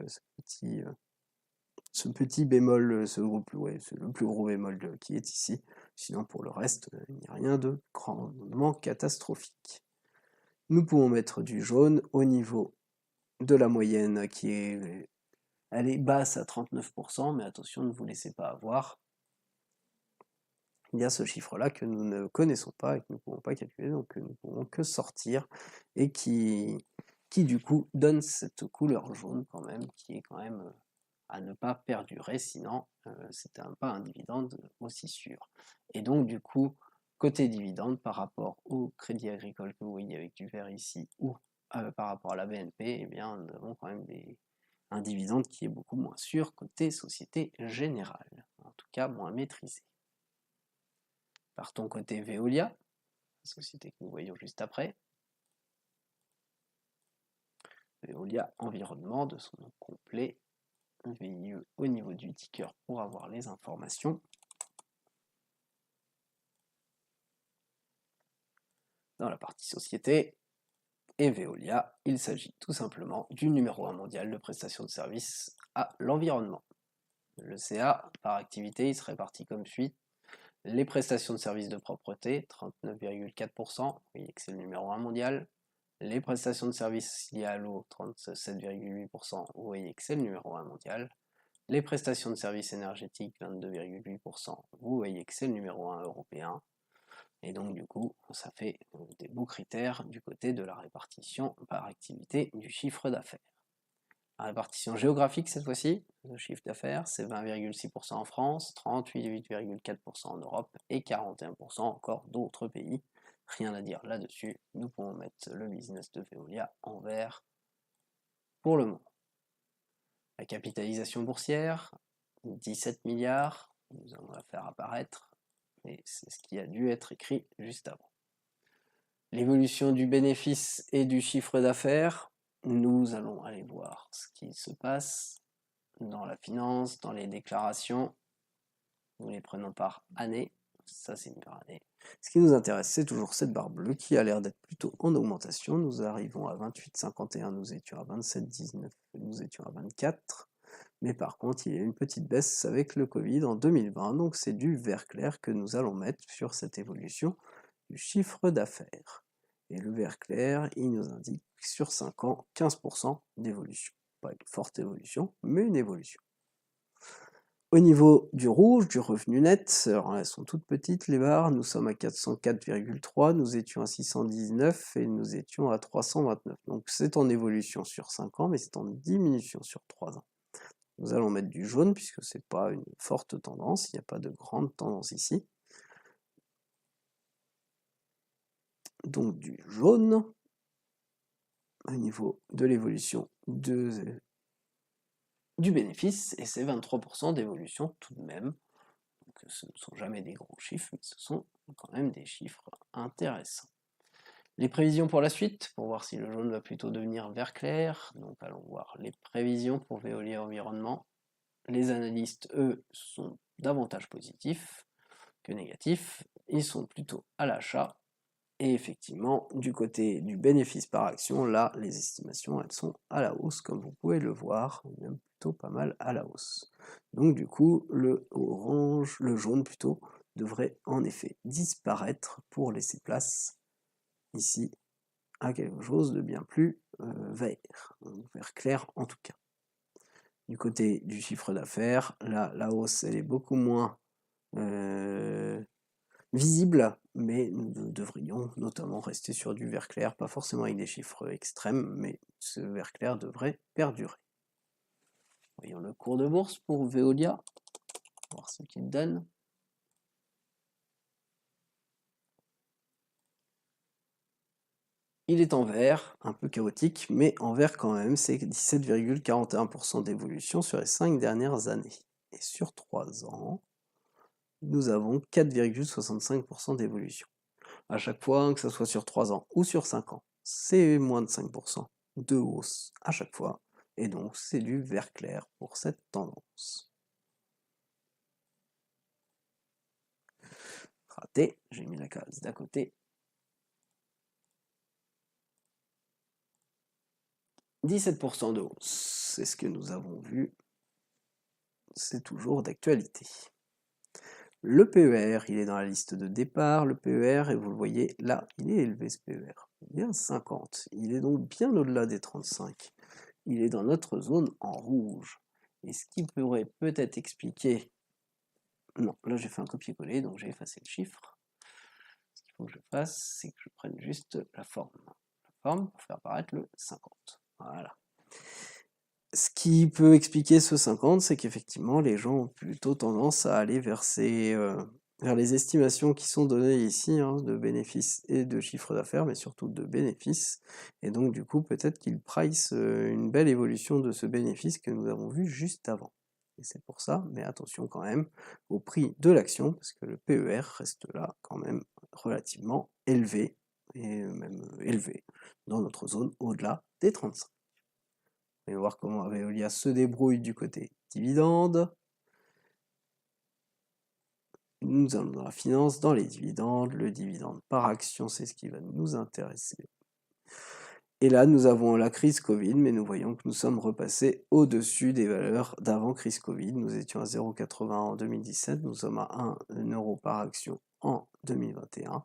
ce petit bémol, c'est le plus gros bémol qui est ici. Sinon pour le reste, il n'y a rien de grandement catastrophique. Nous pouvons mettre du jaune au niveau de la moyenne qui est, elle est basse à 39%, mais attention, ne vous laissez pas avoir. Il y a ce chiffre-là que nous ne connaissons pas et que nous ne pouvons pas calculer, donc que nous ne pouvons que sortir, et qui du coup donne cette couleur jaune quand même, qui est quand même à ne pas perdurer, sinon c'est pas un dividende aussi sûr. Et donc du coup, côté dividende, par rapport au Crédit Agricole que vous voyez avec du vert ici, ou par rapport à la BNP, eh bien nous avons quand même un dividende qui est beaucoup moins sûr côté Société Générale, en tout cas moins maîtrisé. Partons côté Veolia, la société que nous voyons juste après. Veolia Environnement, de son nom complet, VIE au niveau du ticker pour avoir les informations. Dans la partie société, et Veolia, il s'agit tout simplement du numéro 1 mondial de prestation de services à l'environnement. Le CA, par activité, il se répartit comme suit. Les prestations de services de propreté, 39,4%, vous voyez que c'est le numéro 1 mondial. Les prestations de services liées à l'eau, 37,8%, vous voyez que c'est le numéro 1 mondial. Les prestations de services énergétiques, 22,8%, vous voyez que c'est le numéro 1 européen. Et donc du coup, ça fait des beaux critères du côté de la répartition par activité du chiffre d'affaires. La répartition géographique cette fois-ci, le chiffre d'affaires, c'est 20,6% en France, 38,4% en Europe et 41% encore d'autres pays. Rien à dire là-dessus, nous pouvons mettre le business de Veolia en vert pour le moment. La capitalisation boursière, 17 milliards, nous allons la faire apparaître, et c'est ce qui a dû être écrit juste avant. L'évolution du bénéfice et du chiffre d'affaires, nous allons aller voir ce qui se passe dans la finance, dans les déclarations. Nous les prenons par année, ça c'est une par année. Ce qui nous intéresse, c'est toujours cette barre bleue qui a l'air d'être plutôt en augmentation. Nous arrivons à 28,51, nous étions à 27,19, nous étions à 24. Mais par contre, il y a une petite baisse avec le Covid en 2020, donc c'est du vert clair que nous allons mettre sur cette évolution du chiffre d'affaires. Et le vert clair, il nous indique sur 5 ans, 15% d'évolution. Pas une forte évolution, mais une évolution. Au niveau du rouge, du revenu net, alors elles sont toutes petites les barres, nous sommes à 404,3, nous étions à 619 et nous étions à 329. Donc c'est en évolution sur 5 ans, mais c'est en diminution sur 3 ans. Nous allons mettre du jaune puisque c'est pas une forte tendance, il n'y a pas de grande tendance ici. Donc du jaune au niveau de l'évolution du bénéfice, et c'est 23% d'évolution tout de même. Donc ce ne sont jamais des gros chiffres, mais ce sont quand même des chiffres intéressants. Les prévisions pour la suite, pour voir si le jaune va plutôt devenir vert clair, donc allons voir les prévisions pour Veolia Environnement. Les analystes, eux, sont davantage positifs que négatifs, ils sont plutôt à l'achat. Et effectivement, du côté du bénéfice par action, là, les estimations, elles sont à la hausse, comme vous pouvez le voir, même plutôt pas mal à la hausse. Donc du coup, le orange, le jaune plutôt, devrait en effet disparaître pour laisser place, ici, à quelque chose de bien plus vert, vert clair en tout cas. Du côté du chiffre d'affaires, là, la hausse, elle est beaucoup moins visible, mais nous devrions notamment rester sur du vert clair, pas forcément avec des chiffres extrêmes, mais ce vert clair devrait perdurer. Voyons le cours de bourse pour Veolia, voir ce qu'il donne. Il est en vert, un peu chaotique, mais en vert quand même, c'est 17,41% d'évolution sur les 5 dernières années. Et sur 3 ans, nous avons 4,65% d'évolution. À chaque fois, que ce soit sur 3 ans ou sur 5 ans, c'est moins de 5% de hausse à chaque fois, et donc c'est du vert clair pour cette tendance. Raté, j'ai mis la case d'à côté. 17% de hausse, c'est ce que nous avons vu, c'est toujours d'actualité. Le PER, il est dans la liste de départ, le PER, et vous le voyez là, il est élevé ce PER, bien 50, il est donc bien au-delà des 35. Il est dans notre zone en rouge. Et ce qui pourrait peut-être expliquer... Non, là j'ai fait un copier-coller, donc j'ai effacé le chiffre. Ce qu'il faut que je fasse, c'est que je prenne juste la forme. La forme pour faire apparaître le 50. Voilà. Ce qui peut expliquer ce 50, c'est qu'effectivement, les gens ont plutôt tendance à aller vers les estimations qui sont données ici, hein, de bénéfices et de chiffre d'affaires, mais surtout de bénéfices. Et donc, du coup, peut-être qu'ils price une belle évolution de ce bénéfice que nous avons vu juste avant. et c'est pour ça, mais attention quand même au prix de l'action, parce que le PER reste là quand même relativement élevé, et même élevé dans notre zone au-delà des 35. On va voir comment Veolia se débrouille du côté dividende. Nous allons dans la finance, dans les dividendes. Le dividende par action, c'est ce qui va nous intéresser. Et là, nous avons la crise Covid, mais nous voyons que nous sommes repassés au-dessus des valeurs d'avant crise Covid. Nous étions à 0,80 en 2017, nous sommes à 1 euro par action en 2021.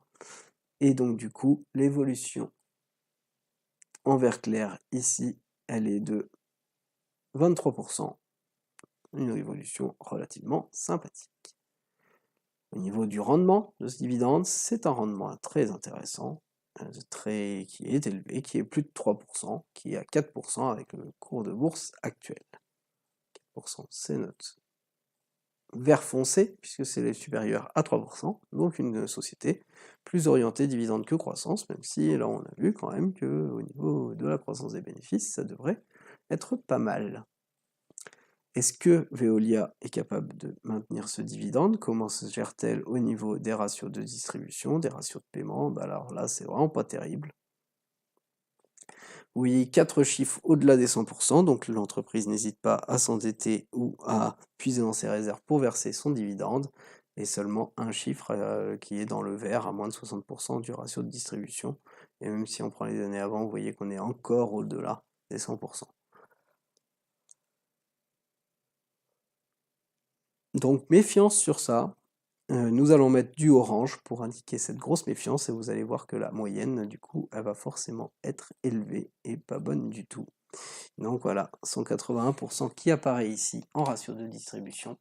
Et donc du coup, l'évolution en vert clair ici, elle est de 23%. Une évolution relativement sympathique. Au niveau du rendement de ce dividende, c'est un rendement très intéressant, qui est élevé, qui est plus de 3%, qui est à 4% avec le cours de bourse actuel. 4%, c'est notre vert foncé, puisque c'est supérieur à 3%, donc une société plus orientée dividende que croissance, même si là on a vu quand même qu'au niveau de la croissance des bénéfices, ça devrait être pas mal. Est-ce que Veolia est capable de maintenir ce dividende? Comment se gère-t-elle au niveau des ratios de distribution, des ratios de paiement? Alors là, c'est vraiment pas terrible. Oui, 4 chiffres au-delà des 100%, donc l'entreprise n'hésite pas à s'endetter ou à puiser dans ses réserves pour verser son dividende, et seulement un chiffre qui est dans le vert à moins de 60% du ratio de distribution. Et même si on prend les années avant, vous voyez qu'on est encore au-delà des 100%. Donc méfiance sur ça. Nous allons mettre du orange pour indiquer cette grosse méfiance et vous allez voir que la moyenne, du coup, elle va forcément être élevée et pas bonne du tout. Donc voilà, 181% qui apparaît ici en ratio de distribution,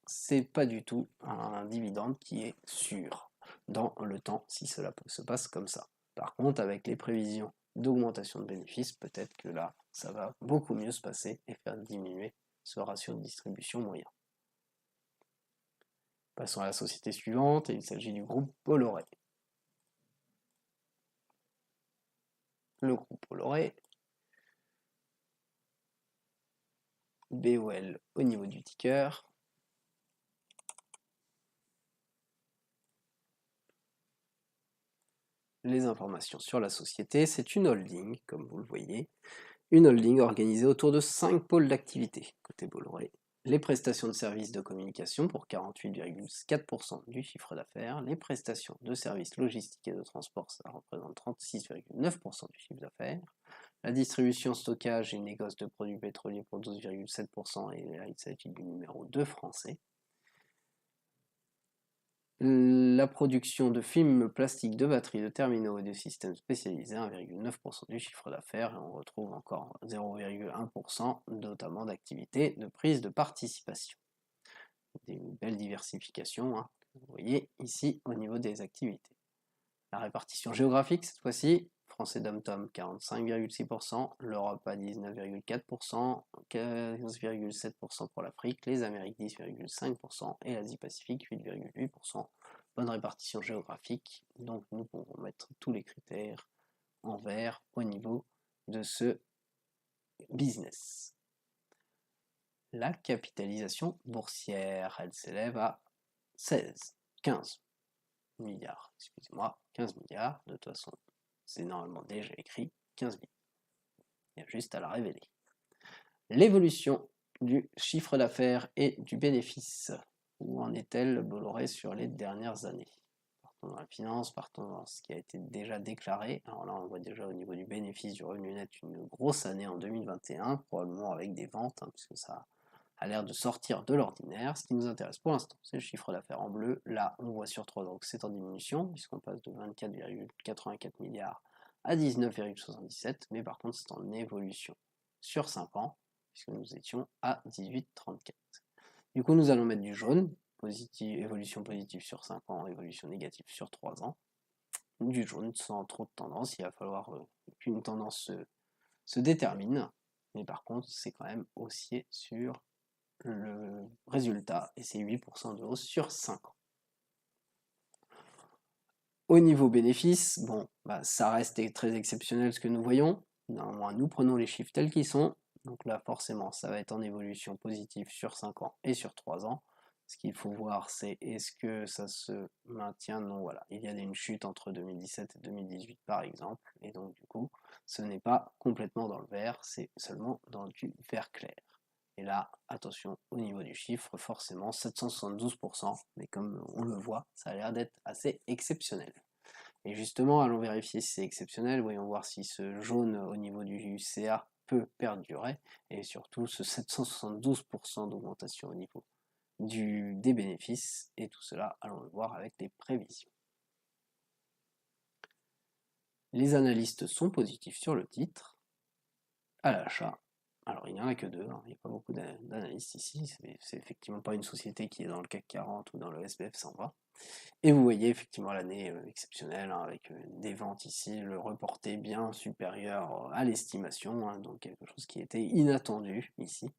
c'est pas du tout un dividende qui est sûr dans le temps si cela se passe comme ça. Par contre, avec les prévisions d'augmentation de bénéfices, peut-être que là, ça va beaucoup mieux se passer et faire diminuer ce ratio de distribution moyen. Passons à la société suivante, et il s'agit du groupe Bolloré. Le groupe Bolloré, BOL au niveau du ticker. Les informations sur la société, c'est une holding, comme vous le voyez, une holding organisée autour de 5 pôles d'activité côté Bolloré. Les prestations de services de communication pour 48,4% du chiffre d'affaires, les prestations de services logistiques et de transport, ça représente 36,9% du chiffre d'affaires, la distribution, stockage et négoce de produits pétroliers pour 12,7%, et là il s'agit du numéro 2 français. La production de films plastiques, de batteries, de terminaux et de systèmes spécialisés, 1,9% du chiffre d'affaires, et on retrouve encore 0,1% notamment d'activités de prise de participation. Une belle diversification, hein, vous voyez ici au niveau des activités. La répartition géographique cette fois-ci, français dom-tom 45,6%, l'Europe à 19,4%, 15,7% pour l'Afrique, les Amériques 10,5% et l'Asie-Pacifique 8,8%. Bonne répartition géographique, donc nous pouvons mettre tous les critères en vert au niveau de ce business. La capitalisation boursière, elle s'élève à 15 milliards, excusez-moi, 15 milliards, de toute façon, c'est normalement déjà écrit 15 milliards. Il y a juste à la révéler. L'évolution du chiffre d'affaires et du bénéfice. Où en est-elle Bolloré sur les dernières années? Partons dans la finance, partons dans ce qui a été déjà déclaré. Alors là, on voit déjà au niveau du bénéfice, du revenu net, une grosse année en 2021, probablement avec des ventes, puisque ça a l'air de sortir de l'ordinaire. Ce qui nous intéresse pour l'instant, c'est le chiffre d'affaires en bleu. Là, on voit sur 3 ans que c'est en diminution, puisqu'on passe de 24,84 milliards à 19,77, mais par contre, c'est en évolution sur 5 ans, puisque nous étions à 18,34. Du coup, nous allons mettre du jaune, évolution positive sur 5 ans, évolution négative sur 3 ans. Du jaune sans trop de tendance, il va falloir qu'une tendance se détermine, mais par contre, c'est quand même haussier sur le résultat, et c'est 8% de hausse sur 5 ans. Au niveau bénéfice, bon, ça reste très exceptionnel ce que nous voyons. Néanmoins, nous prenons les chiffres tels qu'ils sont. Donc là, forcément, ça va être en évolution positive sur 5 ans et sur 3 ans. Ce qu'il faut voir, c'est est-ce que ça se maintient? Non, voilà. Il y a une chute entre 2017 et 2018, par exemple. Et donc, du coup, ce n'est pas complètement dans le vert, c'est seulement dans du vert clair. Et là, attention au niveau du chiffre, forcément 772%, mais comme on le voit, ça a l'air d'être assez exceptionnel. Et justement, allons vérifier si c'est exceptionnel, voyons voir si ce jaune au niveau du CA peut perdurer, et surtout ce 772% d'augmentation au niveau des bénéfices, et tout cela, allons le voir avec les prévisions. Les analystes sont positifs sur le titre, à l'achat. Alors il n'y en a que deux, hein. Il n'y a pas beaucoup d'analystes ici, c'est effectivement pas une société qui est dans le CAC 40 ou dans le SBF 120. Et vous voyez effectivement l'année exceptionnelle, hein, avec des ventes ici, le reporté bien supérieur à l'estimation, hein, donc quelque chose qui était inattendu ici.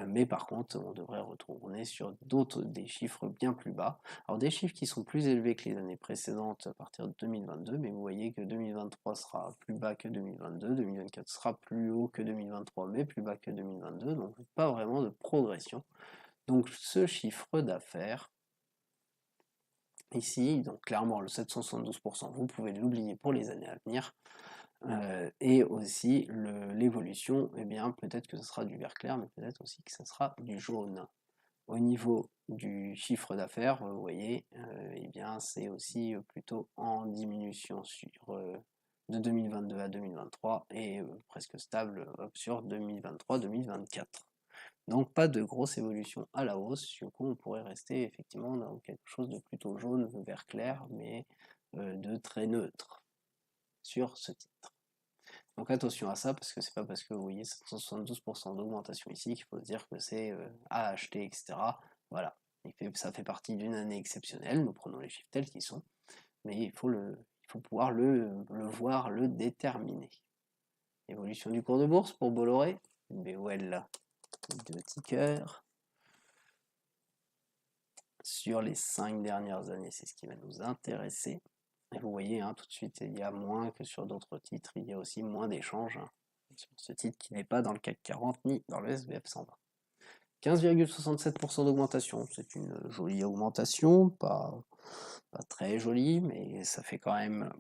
Mais par contre, on devrait retourner sur des chiffres bien plus bas. Alors des chiffres qui sont plus élevés que les années précédentes à partir de 2022, mais vous voyez que 2023 sera plus bas que 2022, 2024 sera plus haut que 2023, mais plus bas que 2022, donc pas vraiment de progression. Donc ce chiffre d'affaires, ici, donc clairement le 772%, vous pouvez l'oublier pour les années à venir. Et aussi l'évolution, eh bien peut-être que ce sera du vert clair, mais peut-être aussi que ce sera du jaune. Au niveau du chiffre d'affaires, vous voyez, eh bien c'est aussi plutôt en diminution de 2022 à 2023 et presque stable sur 2023-2024. Donc pas de grosse évolution à la hausse, du coup on pourrait rester effectivement dans quelque chose de plutôt jaune, vert clair, mais de très neutre sur ce titre. Donc attention à ça, parce que c'est pas parce que vous voyez 772% d'augmentation ici qu'il faut se dire que c'est à acheter, etc. Voilà, ça fait partie d'une année exceptionnelle, nous prenons les chiffres tels qu'ils sont, mais il faut pouvoir le voir, le déterminer. Évolution du cours de bourse pour Bolloré, BOL, de ticker. Sur les 5 dernières années, c'est ce qui va nous intéresser. Et vous voyez, hein, tout de suite, il y a moins que sur d'autres titres, il y a aussi moins d'échanges, hein, sur ce titre qui n'est pas dans le CAC 40 ni dans le SBF 120. 15,67% d'augmentation, c'est une jolie augmentation, pas très jolie, mais ça fait quand même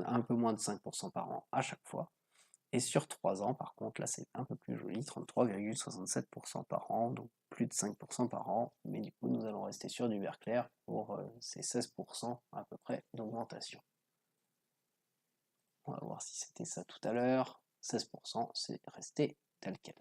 un peu moins de 5% par an à chaque fois. Et sur 3 ans, par contre, là c'est un peu plus joli, 33,67% par an, donc plus de 5% par an, mais du coup nous allons rester sur du vert clair pour ces 16% à peu près d'augmentation. On va voir si c'était ça tout à l'heure, 16% c'est resté tel quel.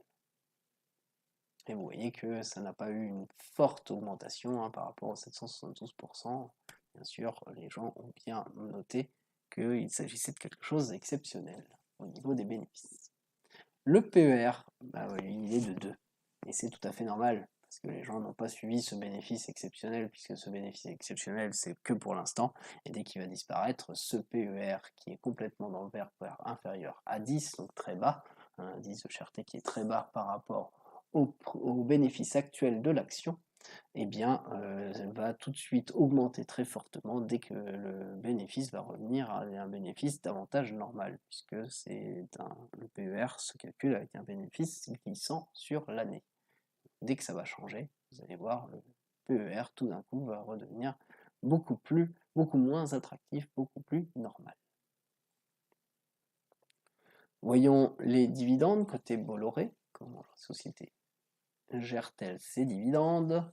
Et vous voyez que ça n'a pas eu une forte augmentation, hein, par rapport aux 772%. Bien sûr, les gens ont bien noté qu'il s'agissait de quelque chose d'exceptionnel au niveau des bénéfices. Le PER, bah oui, il est de 2. Et c'est tout à fait normal, parce que les gens n'ont pas suivi ce bénéfice exceptionnel, puisque ce bénéfice exceptionnel, c'est que pour l'instant, et dès qu'il va disparaître, ce PER qui est complètement dans le vert, inférieur à 10, donc très bas, un indice de cherté qui est très bas par rapport au bénéfice actuel de l'action, eh bien, va tout de suite augmenter très fortement dès que le bénéfice va revenir à un bénéfice davantage normal, puisque le PER se calcule avec un bénéfice glissant sur l'année. Dès que ça va changer, vous allez voir, le PER tout d'un coup va redevenir beaucoup moins attractif, beaucoup plus normal. Voyons les dividendes côté Bolloré, comment la société gère-t-elle ses dividendes?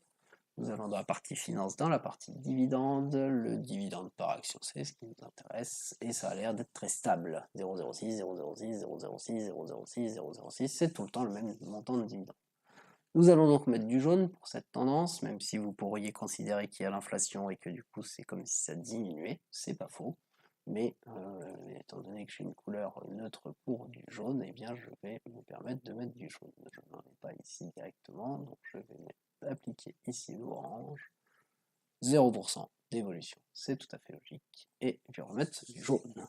Nous allons dans la partie finance, dans la partie dividende. Le dividende par action, c'est ce qui nous intéresse. Et ça a l'air d'être très stable. 0,06, 0,06, 0,06, 0,06, 0,06. C'est tout le temps le même montant de dividende. Nous allons donc mettre du jaune pour cette tendance, même si vous pourriez considérer qu'il y a l'inflation et que du coup c'est comme si ça diminuait. C'est pas faux. Mais étant donné que j'ai une couleur neutre pour du jaune, eh bien je vais me permettre de mettre du jaune. Je n'en ai pas ici directement, donc je vais appliquer ici l'orange. 0% d'évolution, c'est tout à fait logique. Et je vais remettre du jaune.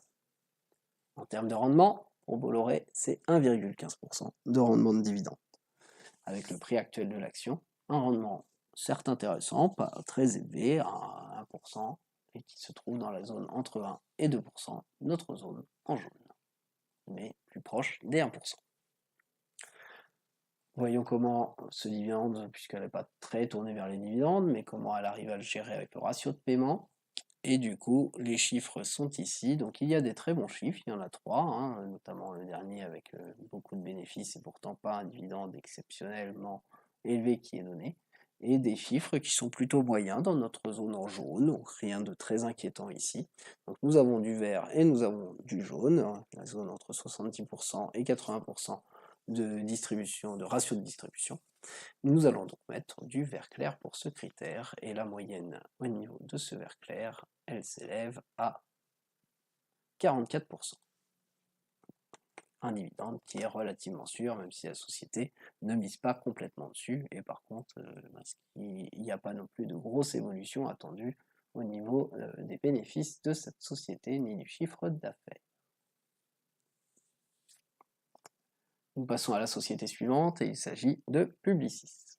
En termes de rendement, pour Bolloré, c'est 1,15% de rendement de dividende. Avec le prix actuel de l'action, un rendement certes intéressant, pas très élevé, à 1%, et qui se trouve dans la zone entre 1 et 2%, notre zone en jaune, mais plus proche des 1%. Voyons comment ce dividende, puisqu'elle n'est pas très tournée vers les dividendes, mais comment elle arrive à le gérer avec le ratio de paiement. Et du coup, les chiffres sont ici. Donc il y a des très bons chiffres, il y en a 3, hein, notamment le dernier avec beaucoup de bénéfices et pourtant pas un dividende exceptionnellement élevé qui est donné. Et des chiffres qui sont plutôt moyens dans notre zone en jaune, donc rien de très inquiétant ici. Donc nous avons du vert et nous avons du jaune, hein, la zone entre 70% et 80% de distribution, de ratio de distribution. Nous allons donc mettre du vert clair pour ce critère, et la moyenne au niveau de ce vert clair, elle s'élève à 44%. Un dividende qui est relativement sûr, même si la société ne mise pas complètement dessus, et par contre, il n'y a pas non plus de grosse évolution attendue au niveau des bénéfices de cette société, ni du chiffre d'affaires. Nous passons à la société suivante, et il s'agit de Publicis.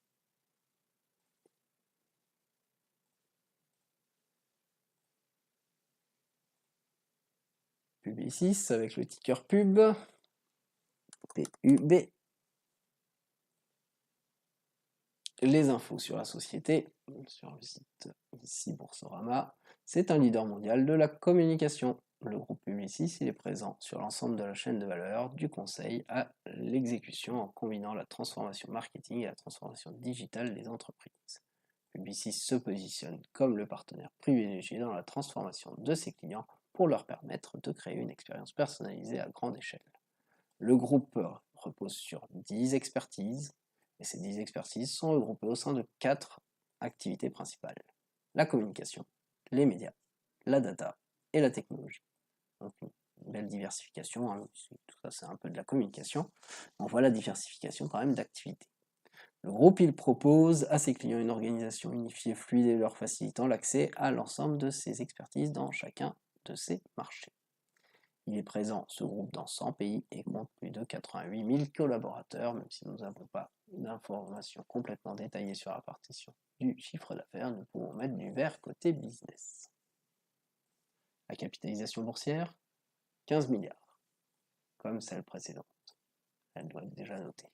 Publicis avec le ticker pub, PUB. Les infos sur la société, sur le site ici Boursorama, c'est un leader mondial de la communication. Le groupe Publicis, il est présent sur l'ensemble de la chaîne de valeur, du conseil à l'exécution, en combinant la transformation marketing et la transformation digitale des entreprises. Publicis se positionne comme le partenaire privilégié dans la transformation de ses clients pour leur permettre de créer une expérience personnalisée à grande échelle. Le groupe repose sur 10 expertises, et ces 10 expertises sont regroupées au sein de 4 activités principales. La communication, les médias, la data et la technologie. Donc une belle diversification, hein, tout ça c'est un peu de la communication. On voit la diversification quand même d'activités. Le groupe il propose à ses clients une organisation unifiée, fluide et leur facilitant l'accès à l'ensemble de ses expertises dans chacun de ses marchés. Il est présent, ce groupe, dans 100 pays et compte plus de 88 000 collaborateurs, même si nous n'avons pas d'informations complètement détaillées sur la partition du chiffre d'affaires, nous pouvons mettre du vert côté business. La capitalisation boursière, 15 milliards, comme celle précédente. Elle doit être déjà notée.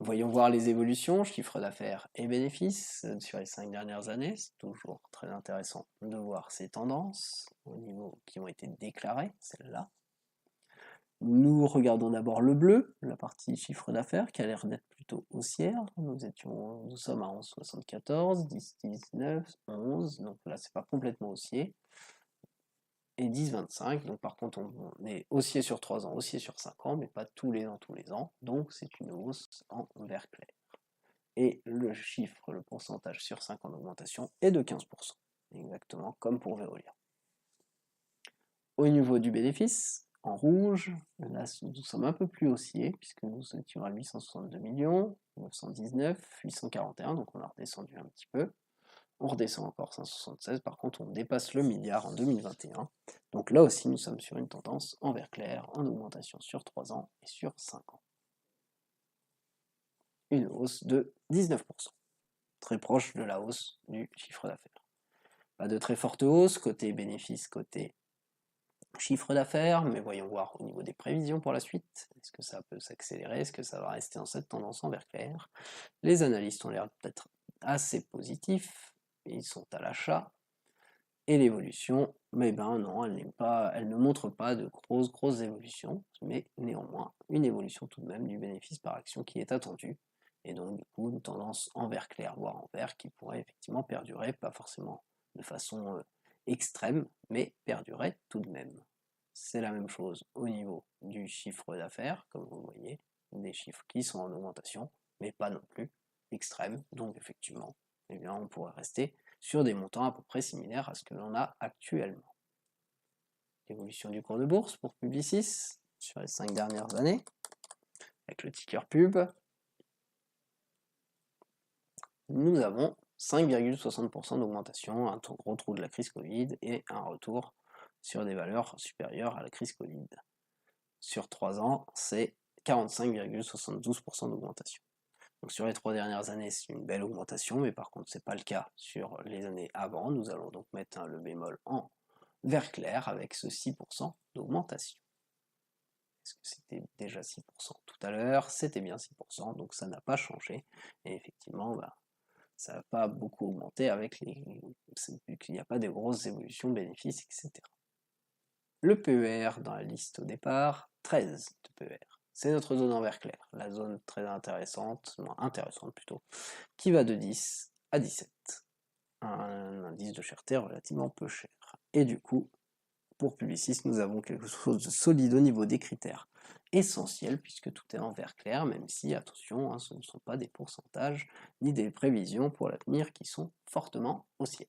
Voyons voir les évolutions, chiffre d'affaires et bénéfices sur les 5 dernières années. C'est toujours très intéressant de voir ces tendances au niveau qui ont été déclarées, celles-là. Nous regardons d'abord le bleu, la partie chiffre d'affaires, qui a l'air d'être plutôt haussière. Nous sommes à 11,74, 10, 19, 11, donc là c'est pas complètement haussier. Et 10,25, donc par contre on est haussier sur 3 ans, haussier sur 5 ans, mais pas tous les ans, donc c'est une hausse en vert clair. Et le chiffre, le pourcentage sur 5 ans d'augmentation est de 15%, exactement comme pour Veolia. Au niveau du bénéfice, en rouge, là nous sommes un peu plus haussiers, puisque nous étions à 862 millions, 919, 841, donc on a redescendu un petit peu. On redescend encore 576, par contre on dépasse le milliard en 2021. Donc là aussi nous sommes sur une tendance en vert clair, en augmentation sur 3 ans et sur 5 ans. Une hausse de 19%, très proche de la hausse du chiffre d'affaires. Pas de très forte hausse, côté bénéfice, côté chiffre d'affaires, mais voyons voir au niveau des prévisions pour la suite. Est-ce que ça peut s'accélérer? Est-ce que ça va rester dans cette tendance en vert clair? Les analystes ont l'air d'être assez positifs, ils sont à l'achat. Et l'évolution, mais ben non, elle ne montre pas de grosses évolutions, mais néanmoins une évolution tout de même du bénéfice par action qui est attendue. Et donc du coup une tendance en vert clair, voire en vert, qui pourrait effectivement perdurer, pas forcément de façon extrême, mais perdurer tout de même. C'est la même chose au niveau du chiffre d'affaires, comme vous voyez, des chiffres qui sont en augmentation, mais pas non plus extrêmes, donc effectivement, eh bien, on pourrait rester sur des montants à peu près similaires à ce que l'on a actuellement. L'évolution du cours de bourse pour Publicis sur les 5 dernières années, avec le ticker pub, nous avons 5,60% d'augmentation, un gros trou de la crise Covid et un retour sur des valeurs supérieures à la crise Covid. Sur 3 ans, c'est 45,72% d'augmentation. Donc sur les 3 dernières années, c'est une belle augmentation, mais par contre, ce n'est pas le cas sur les années avant. Nous allons donc mettre le bémol en vert clair avec ce 6% d'augmentation. Est-ce que c'était déjà 6% tout à l'heure? C'était bien 6%, donc ça n'a pas changé. Et effectivement, ça n'a pas beaucoup augmenté avec vu qu'il n'y a pas de grosses évolutions bénéfices, etc. Le PER dans la liste au départ, 13 de PER. C'est notre zone en vert clair, la zone très intéressante, non, intéressante plutôt, qui va de 10 à 17. Un indice de cherté relativement peu cher. Et du coup, pour Publicis, nous avons quelque chose de solide au niveau des critères essentiels, puisque tout est en vert clair, même si, attention, hein, ce ne sont pas des pourcentages ni des prévisions pour l'avenir qui sont fortement haussières.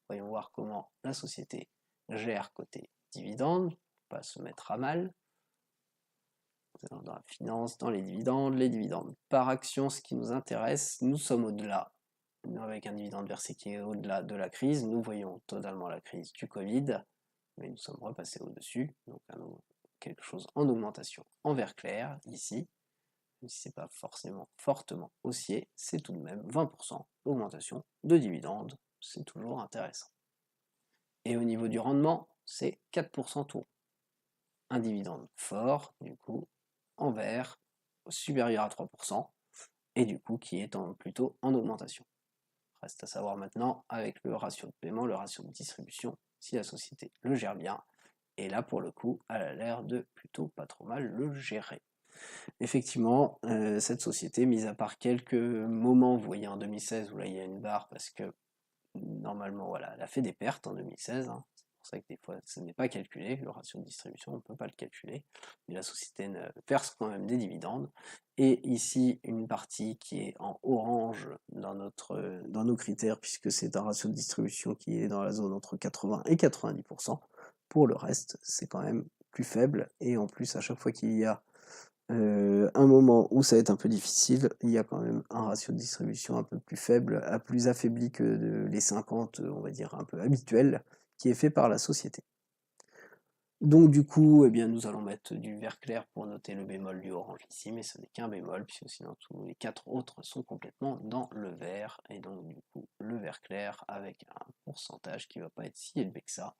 Voyons voir comment la société gère côté dividendes, pas se mettre à mal. Dans la finance, dans les dividendes par action, ce qui nous intéresse, nous sommes au-delà, avec un dividende versé qui est au-delà de la crise, nous voyons totalement la crise du Covid, mais nous sommes repassés au-dessus, donc quelque chose en augmentation en vert clair, ici, même si ce n'est pas forcément fortement haussier, c'est tout de même 20% d'augmentation de dividendes, c'est toujours intéressant. Et au niveau du rendement, c'est 4% tout. Un dividende fort, du coup, en vert, supérieur à 3%, et du coup qui est plutôt en augmentation. Reste à savoir maintenant, avec le ratio de paiement, le ratio de distribution, si la société le gère bien, et là pour le coup, elle a l'air de plutôt pas trop mal le gérer. Effectivement, cette société, mis à part quelques moments, vous voyez en 2016 où là il y a une barre parce que normalement voilà, elle a fait des pertes en 2016, hein. C'est pour ça que des fois ce n'est pas calculé, le ratio de distribution on ne peut pas le calculer, mais la société verse quand même des dividendes, et ici une partie qui est en orange dans nos critères, puisque c'est un ratio de distribution qui est dans la zone entre 80 et 90%, pour le reste c'est quand même plus faible, et en plus à chaque fois qu'il y a un moment où ça va être un peu difficile, il y a quand même un ratio de distribution un peu plus faible, plus affaibli que les 50, on va dire un peu habituels, qui est fait par la société. Donc du coup, eh bien, nous allons mettre du vert clair pour noter le bémol du orange ici, mais ce n'est qu'un bémol, puisque sinon tous les 4 autres sont complètement dans le vert, et donc du coup le vert clair avec un pourcentage qui ne va pas être si élevé que ça,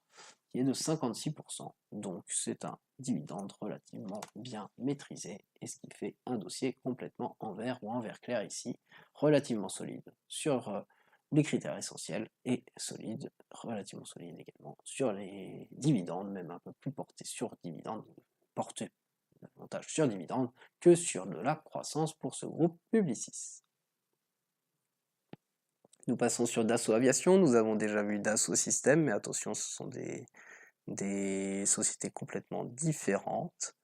qui est de 56%, donc c'est un dividende relativement bien maîtrisé, et ce qui fait un dossier complètement en vert ou en vert clair ici, relativement solide sur les critères essentiels, et solide, relativement solide également, sur les dividendes, même un peu plus porté sur dividendes, porté davantage sur dividendes que sur de la croissance pour ce groupe Publicis. Nous passons sur Dassault Aviation, nous avons déjà vu Dassault Systèmes, mais attention, ce sont des sociétés complètement différentes,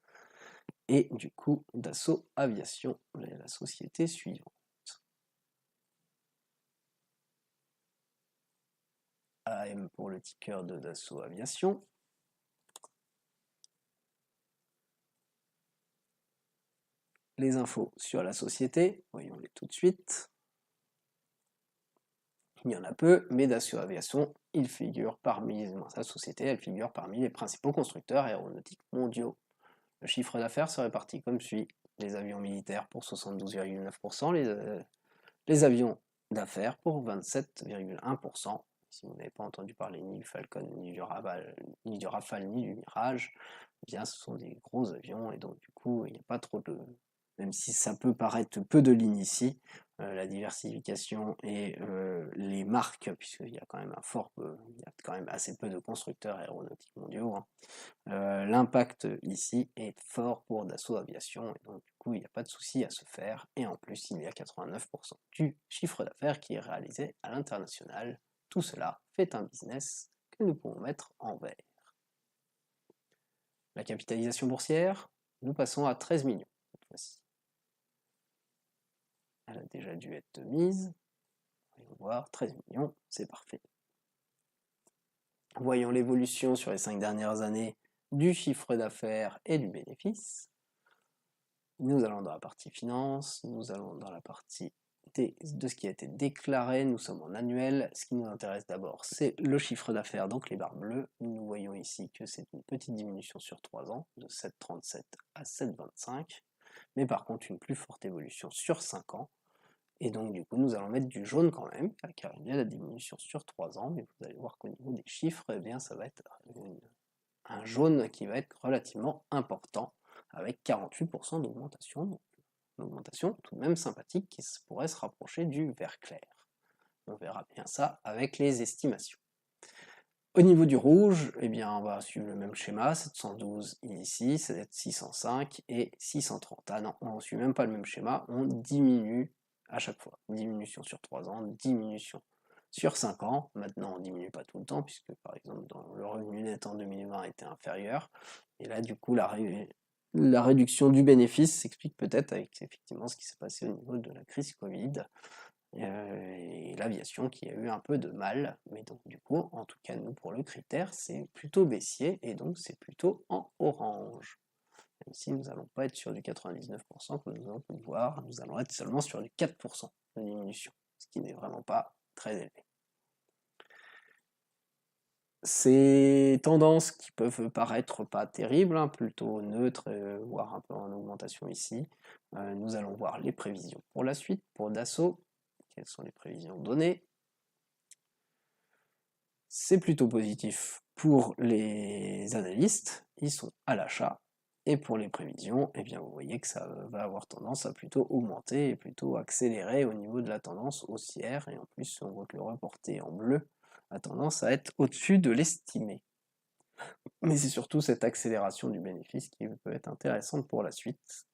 et du coup Dassault Aviation est la société suivante. AM pour le ticker de Dassault Aviation. Les infos sur la société, voyons-les tout de suite. Il y en a peu, mais Dassault Aviation, il figure parmi, sa société, elle figure parmi les principaux constructeurs aéronautiques mondiaux. Le chiffre d'affaires serait réparti comme suit: les avions militaires pour 72,9%, les avions d'affaires pour 27,1%. Si vous n'avez pas entendu parler ni du Falcon, ni du Rafale, ni du Mirage, eh bien ce sont des gros avions, et donc du coup il n'y a pas trop de... Même si ça peut paraître peu de lignes ici, la diversification et les marques, puisqu'il y a quand même il y a quand même assez peu de constructeurs aéronautiques mondiaux, hein. L'impact ici est fort pour Dassault Aviation, et donc du coup il n'y a pas de souci à se faire, et en plus il y a 89% du chiffre d'affaires qui est réalisé à l'international. Tout cela fait un business que nous pouvons mettre en vert. La capitalisation boursière, nous passons à 13 millions cette fois-ci. Elle a déjà dû être mise, voyons voir, 13 millions, c'est parfait. Voyons l'évolution sur les 5 dernières années du chiffre d'affaires et du bénéfice. Nous allons dans la partie finance, nous allons dans la partie de ce qui a été déclaré, nous sommes en annuel. Ce qui nous intéresse d'abord, c'est le chiffre d'affaires, donc les barres bleues. Nous voyons ici que c'est une petite diminution sur 3 ans, de 7,37 à 7,25, mais par contre une plus forte évolution sur 5 ans. Et donc du coup nous allons mettre du jaune quand même, car il y a la diminution sur 3 ans, mais vous allez voir qu'au niveau des chiffres, eh bien, ça va être un jaune qui va être relativement important. avec 48% d'augmentation, donc une augmentation tout de même sympathique qui pourrait se rapprocher du vert clair. On verra bien ça avec les estimations. Au niveau du rouge, eh bien, on va suivre le même schéma, 712 ici, ça va être 605 et 630. Ah non, on ne suit même pas le même schéma, on diminue à chaque fois. Diminution sur 3 ans, diminution sur 5 ans. Maintenant, on ne diminue pas tout le temps, puisque par exemple, le revenu net en 2020 était inférieur. Et là, du coup, la réduction du bénéfice s'explique peut-être avec effectivement ce qui s'est passé au niveau de la crise Covid. Et l'aviation qui a eu un peu de mal, mais donc du coup, en tout cas nous pour le critère, c'est plutôt baissier, et donc c'est plutôt en orange. Même si nous n'allons pas être sur du 99% comme nous allons pu le voir, nous allons être seulement sur du 4% de diminution, ce qui n'est vraiment pas très élevé. Ces tendances qui peuvent paraître pas terribles, hein, plutôt neutres, voire un peu en augmentation ici, nous allons voir les prévisions pour la suite, pour Dassault. Quelles sont les prévisions données? C'est plutôt positif pour les analystes, ils sont à l'achat, et pour les prévisions, eh bien vous voyez que ça va avoir tendance à plutôt augmenter et plutôt accélérer au niveau de la tendance haussière, et en plus on voit que le reporté en bleu a tendance à être au-dessus de l'estimé. Mais c'est surtout cette accélération du bénéfice qui peut être intéressante pour la suite.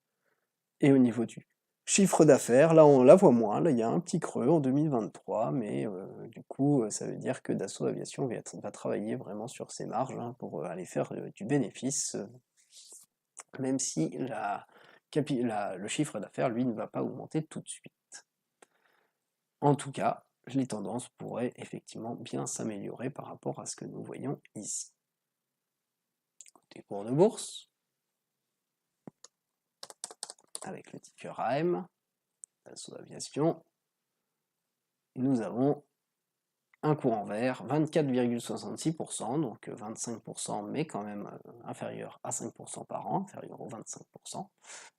Et au niveau du chiffre d'affaires, là on la voit moins, là il y a un petit creux en 2023, mais du coup ça veut dire que Dassault Aviation va travailler vraiment sur ses marges, hein, pour aller faire du bénéfice, même si le chiffre d'affaires lui ne va pas augmenter tout de suite. En tout cas, les tendances pourraient effectivement bien s'améliorer par rapport à ce que nous voyons ici. Côté cours de bourse, avec le ticker AM, Dassault Aviation, nous avons un cours en vert, 24,66%, donc 25%, mais quand même inférieur à 5% par an, inférieur aux 25%.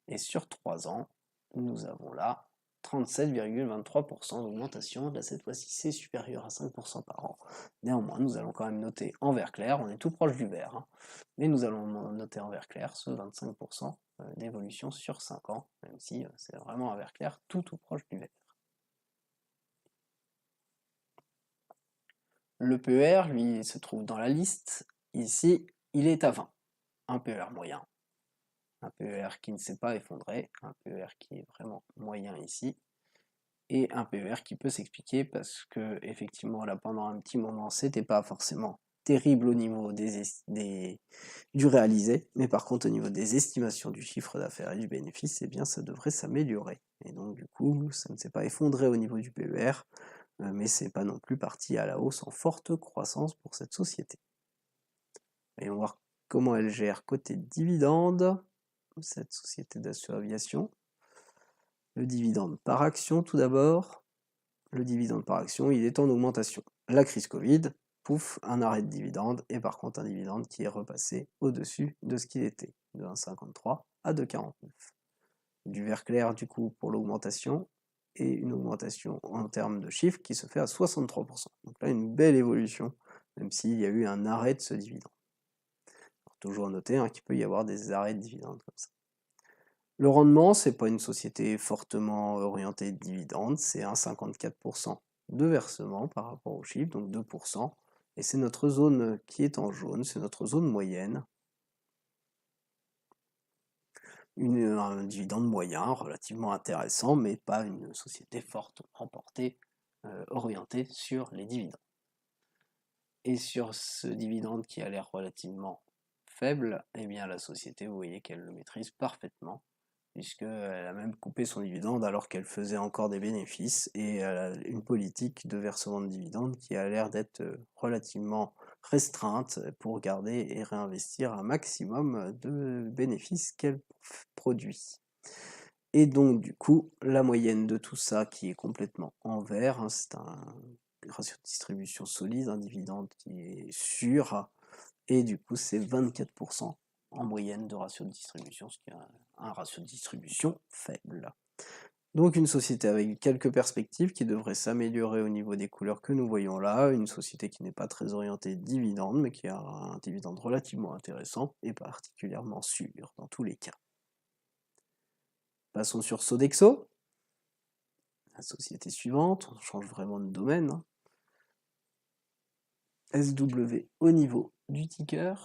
Et sur 3 ans, nous avons là 37,23% d'augmentation. Là, cette fois-ci, c'est supérieur à 5% par an. Néanmoins, nous allons quand même noter en vert clair, on est tout proche du vert, hein, mais nous allons noter en vert clair ce 25% d'évolution sur 5 ans, même si c'est vraiment un vert clair tout proche du vert. Le PER, lui, se trouve dans la liste. Ici, il est à 20. Un PER moyen. Un PER qui ne s'est pas effondré. Un PER qui est vraiment moyen ici. Et un PER qui peut s'expliquer parce que, effectivement, là, pendant un petit moment, c'était pas forcément terrible au niveau du réalisé, mais par contre, au niveau des estimations du chiffre d'affaires et du bénéfice, eh bien, ça devrait s'améliorer. Et donc, du coup, ça ne s'est pas effondré au niveau du PER, mais c'est pas non plus parti à la hausse en forte croissance pour cette société. Voyons voir comment elle gère côté dividende, cette société Dassault Aviation. Le dividende par action tout d'abord. Le dividende par action, il est en augmentation. La crise Covid, pouf, un arrêt de dividende, et par contre un dividende qui est repassé au-dessus de ce qu'il était, de 1,53 à 2,49. Du vert clair du coup pour l'augmentation, et une augmentation en termes de chiffres qui se fait à 63%. Donc là, une belle évolution, même s'il y a eu un arrêt de ce dividende. Alors, toujours noter qu'il peut y avoir des arrêts de dividendes comme ça. Le rendement, c'est pas une société fortement orientée dividende, c'est 1,54% de versement par rapport au chiffre, donc 2%. Et c'est notre zone qui est en jaune, c'est notre zone moyenne. Un dividende moyen, relativement intéressant, mais pas une société fortement portée, orientée sur les dividendes. Et sur ce dividende qui a l'air relativement faible, eh bien la société, vous voyez qu'elle le maîtrise parfaitement, puisqu'elle a même coupé son dividende alors qu'elle faisait encore des bénéfices, et elle a une politique de versement de dividendes qui a l'air d'être relativement restreinte pour garder et réinvestir un maximum de bénéfices qu'elle produit. Et donc du coup, la moyenne de tout ça qui est complètement en vert, hein, c'est un ratio de distribution solide, un dividende qui est sûr, et du coup c'est 24% en moyenne de ratio de distribution, ce qui est un ratio de distribution faible. Donc une société avec quelques perspectives qui devrait s'améliorer au niveau des couleurs que nous voyons là, une société qui n'est pas très orientée dividende, mais qui a un dividende relativement intéressant et particulièrement sûr dans tous les cas. Passons sur Sodexo, la société suivante, on change vraiment de domaine, hein. SW au niveau du ticker.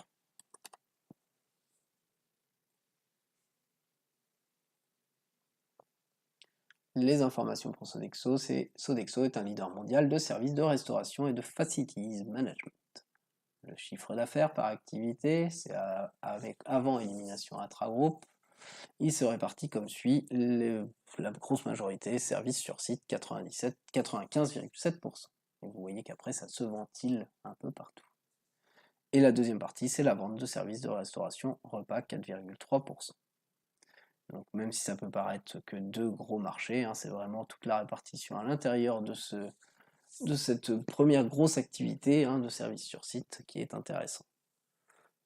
Les informations pour Sodexo, Sodexo est un leader mondial de services de restauration et de facilities management. Le chiffre d'affaires par activité, c'est avec avant élimination intra-groupe, il se répartit comme suit, la grosse majorité, services sur site 95,7%. Et vous voyez qu'après ça se ventile un peu partout. Et la deuxième partie, c'est la vente de services de restauration repas 4,3%. Donc même si ça peut paraître que deux gros marchés, hein, c'est vraiment toute la répartition à l'intérieur de cette première grosse activité, hein, de service sur site qui est intéressant.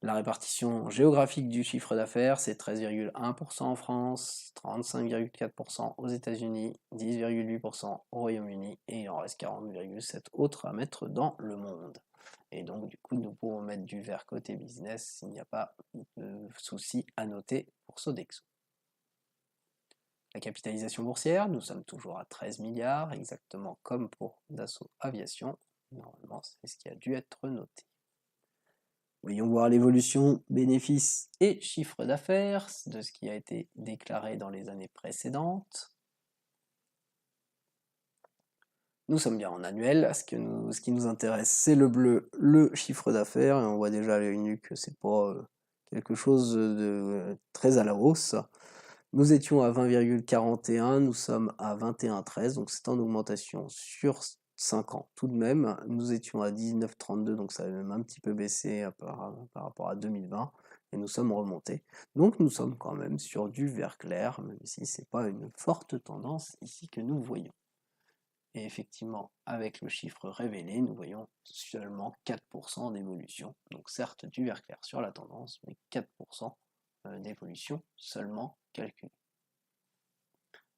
La répartition géographique du chiffre d'affaires, c'est 13,1% en France, 35,4% aux États-Unis, 10,8% au Royaume-Uni et il en reste 40,7% autres à mettre dans le monde. Et donc du coup nous pouvons mettre du vert côté business s'il n'y a pas de souci à noter pour Sodexo. La capitalisation boursière, nous sommes toujours à 13 milliards, exactement comme pour Dassault Aviation. Normalement, c'est ce qui a dû être noté. Voyons voir l'évolution bénéfices et chiffre d'affaires de ce qui a été déclaré dans les années précédentes. Nous sommes bien en annuel, ce qui nous intéresse c'est le bleu, le chiffre d'affaires, et on voit déjà à l'œil nu que c'est pas quelque chose de très à la hausse. Nous étions à 20,41, nous sommes à 21,13, donc c'est en augmentation sur 5 ans tout de même. Nous étions à 19,32, donc ça avait même un petit peu baissé par rapport à 2020, et nous sommes remontés. Donc nous sommes quand même sur du vert clair, même si c'est pas une forte tendance ici que nous voyons. Et effectivement, avec le chiffre révélé, nous voyons seulement 4% d'évolution. Donc certes du vert clair sur la tendance, mais 4% d'évolution seulement calculée.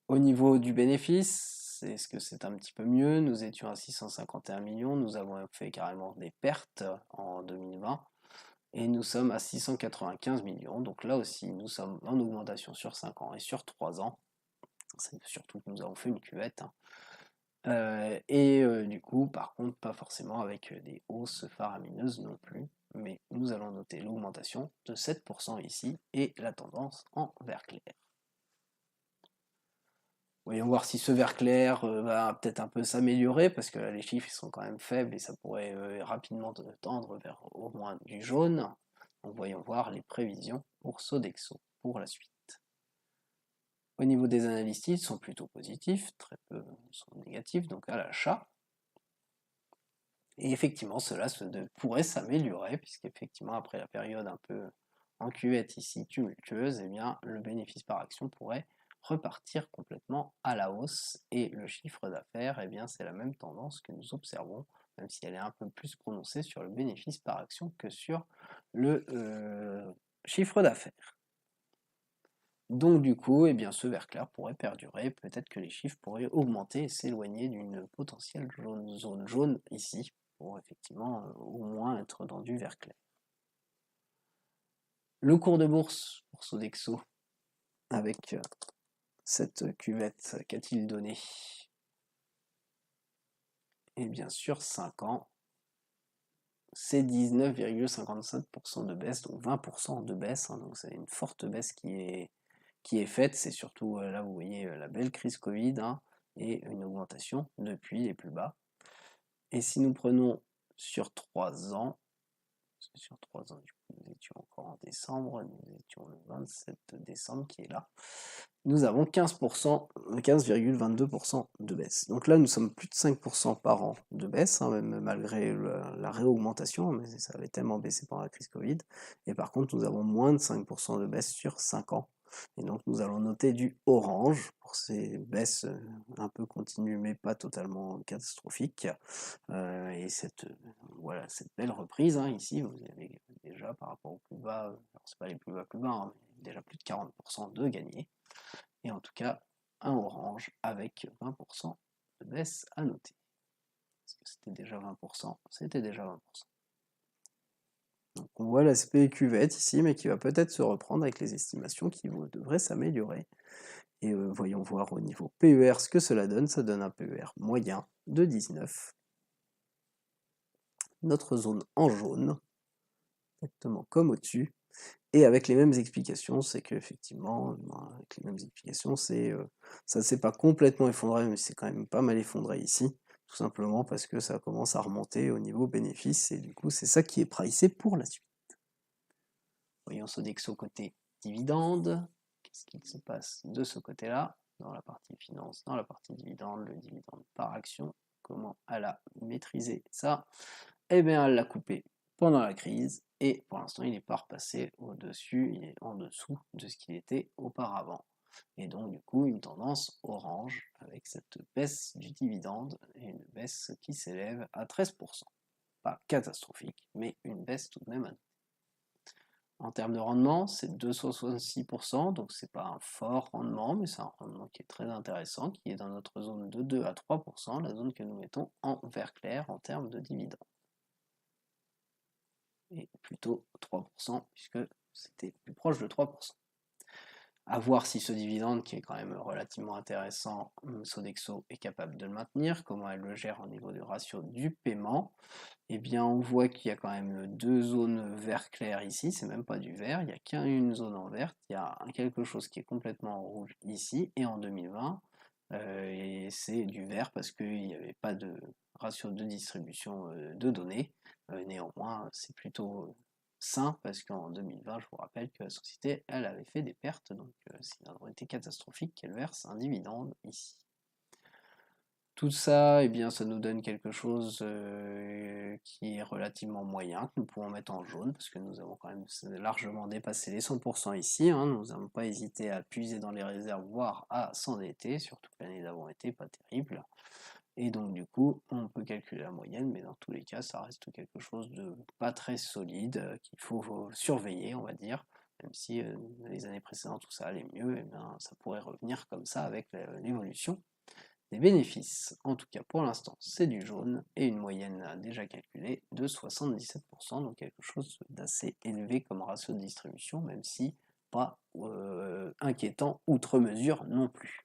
Au niveau du bénéfice, est-ce que c'est un petit peu mieux? Nous étions à 651 millions, nous avons fait carrément des pertes en 2020, et nous sommes à 695 millions. Donc là aussi, nous sommes en augmentation sur 5 ans et sur 3 ans. C'est surtout que nous avons fait une cuvette, hein. Du coup, par contre, pas forcément avec des hausses faramineuses non plus, mais nous allons noter l'augmentation de 7% ici et la tendance en vert clair. Voyons voir si ce vert clair va peut-être un peu s'améliorer, parce que là, les chiffres ils sont quand même faibles et ça pourrait rapidement tendre vers au moins du jaune. Donc voyons voir les prévisions pour Sodexo pour la suite. Au niveau des analystes, ils sont plutôt positifs, très peu sont négatifs, donc à l'achat. Et effectivement, cela pourrait s'améliorer, puisqu'effectivement, après la période un peu en cuvette ici tumultueuse, eh bien, le bénéfice par action pourrait repartir complètement à la hausse, et le chiffre d'affaires, eh bien, c'est la même tendance que nous observons, même si elle est un peu plus prononcée sur le bénéfice par action que sur le chiffre d'affaires. Donc du coup, eh bien, ce vert clair pourrait perdurer, peut-être que les chiffres pourraient augmenter et s'éloigner d'une potentielle zone jaune ici, pour effectivement au moins être dans du vert clair. Le cours de bourse pour Sodexo, avec cette cuvette, qu'a-t-il donné? Et bien sûr, 5 ans, c'est 19,57% de baisse, donc 20% de baisse, hein, donc c'est une forte baisse qui est faite. C'est surtout, là vous voyez la belle crise Covid, hein, et une augmentation depuis les plus bas. Et si nous prenons sur 3 ans, sur 3 ans, du coup, nous étions encore en décembre, nous étions le 27 décembre qui est là, nous avons 15,22% de baisse. Donc là, nous sommes plus de 5% par an de baisse, hein, même malgré la réaugmentation, mais ça avait tellement baissé pendant la crise Covid. Et par contre, nous avons moins de 5% de baisse sur 5 ans. Et donc nous allons noter du orange pour ces baisses un peu continues mais pas totalement catastrophiques. Et voilà, cette belle reprise, hein, ici, vous avez déjà par rapport au plus bas, alors c'est pas les plus bas, hein, mais déjà plus de 40% de gagné. Et en tout cas, un orange avec 20% de baisse à noter. Parce que c'était déjà 20%, c'était déjà 20%. Donc on voit l'aspect cuvette ici, mais qui va peut-être se reprendre avec les estimations qui devraient s'améliorer. Et voyons voir au niveau PER ce que cela donne. Ça donne un PER moyen de 19. Notre zone en jaune, exactement comme au-dessus. Et avec les mêmes explications, c'est qu'effectivement, avec les mêmes explications, ça ne s'est pas complètement effondré, mais c'est quand même pas mal effondré ici, tout simplement parce que ça commence à remonter au niveau bénéfice, et du coup, c'est ça qui est pricé pour la suite. Voyons Sodexo côté dividende. Qu'est-ce qu'il se passe de ce côté-là, dans la partie finance, dans la partie dividende, le dividende par action, comment elle a maîtrisé ça? Eh bien, elle l'a coupé pendant la crise, et pour l'instant, il n'est pas repassé au-dessus, il est en dessous de ce qu'il était auparavant. Et donc, du coup, une tendance orange avec cette baisse du dividende, et une baisse qui s'élève à 13%. Pas catastrophique, mais une baisse tout de même. En termes de rendement, c'est 266%, donc c'est pas un fort rendement, mais c'est un rendement qui est très intéressant, qui est dans notre zone de 2 à 3%, la zone que nous mettons en vert clair en termes de dividendes. Et plutôt 3%, puisque c'était plus proche de 3%. À voir si ce dividende, qui est quand même relativement intéressant, Sodexo est capable de le maintenir, comment elle le gère au niveau du ratio du paiement. Eh bien, on voit qu'il y a quand même deux zones vert clair ici, c'est même pas du vert, il n'y a qu'une zone en vert, il y a quelque chose qui est complètement en rouge ici, et en 2020, et c'est du vert parce qu'il n'y avait pas de ratio de distribution de données. Néanmoins, c'est plutôt sain parce qu'en 2020, je vous rappelle que la société, elle avait fait des pertes, donc ça aurait été catastrophique qu'elle verse un dividende ici. Tout ça, eh bien, ça nous donne quelque chose qui est relativement moyen, que nous pouvons mettre en jaune, parce que nous avons quand même largement dépassé les 100% ici. Hein, nous n'avons pas hésité à puiser dans les réserves, voire à s'endetter, surtout que l'année d'avant était pas terrible. Et donc du coup, on peut calculer la moyenne, mais dans tous les cas, ça reste quelque chose de pas très solide, qu'il faut surveiller, on va dire. Même si les années précédentes, tout ça allait mieux, eh bien, ça pourrait revenir comme ça avec l'évolution des bénéfices. En tout cas, pour l'instant, c'est du jaune et une moyenne déjà calculée de 77%, donc quelque chose d'assez élevé comme ratio de distribution, même si pas inquiétant outre mesure non plus.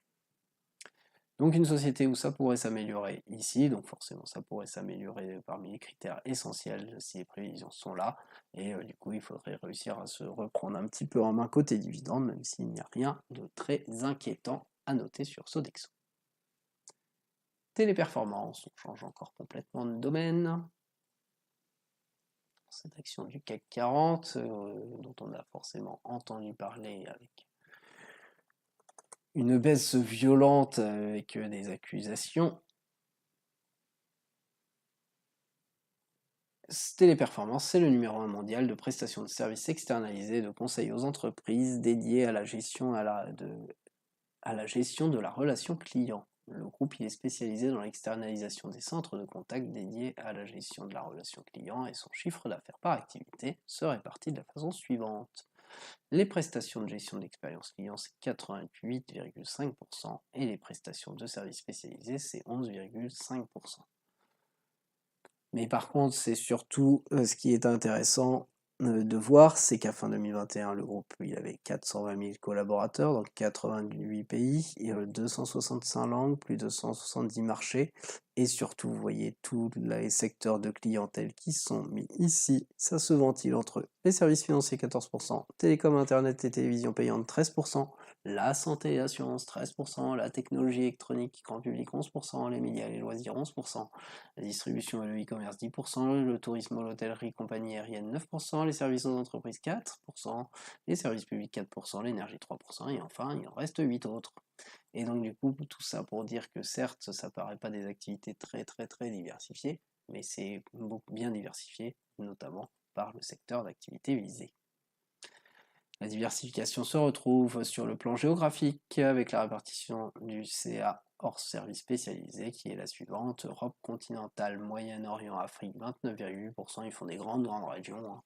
Donc une société où ça pourrait s'améliorer ici, donc forcément ça pourrait s'améliorer parmi les critères essentiels si les prévisions sont là, et du coup il faudrait réussir à se reprendre un petit peu en main côté dividende, même s'il n'y a rien de très inquiétant à noter sur Sodexo. Téléperformance, on change encore complètement de domaine. Cette action du CAC 40, dont on a forcément entendu parler avec une baisse violente avec des accusations. Téléperformance, c'est le numéro 1 mondial de prestations de services externalisés de conseils aux entreprises dédiés à la gestion, à la gestion de la relation client. Le groupe est spécialisé dans l'externalisation des centres de contact dédiés à la gestion de la relation client et son chiffre d'affaires par activité se répartit de la façon suivante. Les prestations de gestion d'expérience client, c'est 88,5% et les prestations de services spécialisés, c'est 11,5%. Mais par contre, c'est surtout ce qui est intéressant de voir, c'est qu'à fin 2021, le groupe il avait 420 000 collaborateurs dans 88 pays, et 265 langues, plus de 170 marchés, et surtout, vous voyez tous les secteurs de clientèle qui sont mis ici. Ça se ventile entre les services financiers 14%, télécom, internet et télévision payante 13%, la santé et l'assurance 13%, la technologie électronique grand public 11%, les médias et les loisirs 11%, la distribution et le e-commerce 10%, le tourisme, l'hôtellerie, compagnie aérienne 9%, les services aux entreprises 4%, les services publics 4%, l'énergie 3%, et enfin il en reste 8 autres. Et donc du coup, tout ça pour dire que certes, ça paraît pas des activités très diversifiées, mais c'est beaucoup bien diversifié, notamment par le secteur d'activité visé. La diversification se retrouve sur le plan géographique avec la répartition du CA hors service spécialisé qui est la suivante. Europe continentale, Moyen-Orient, Afrique 29,8%, ils font des grandes régions. Hein.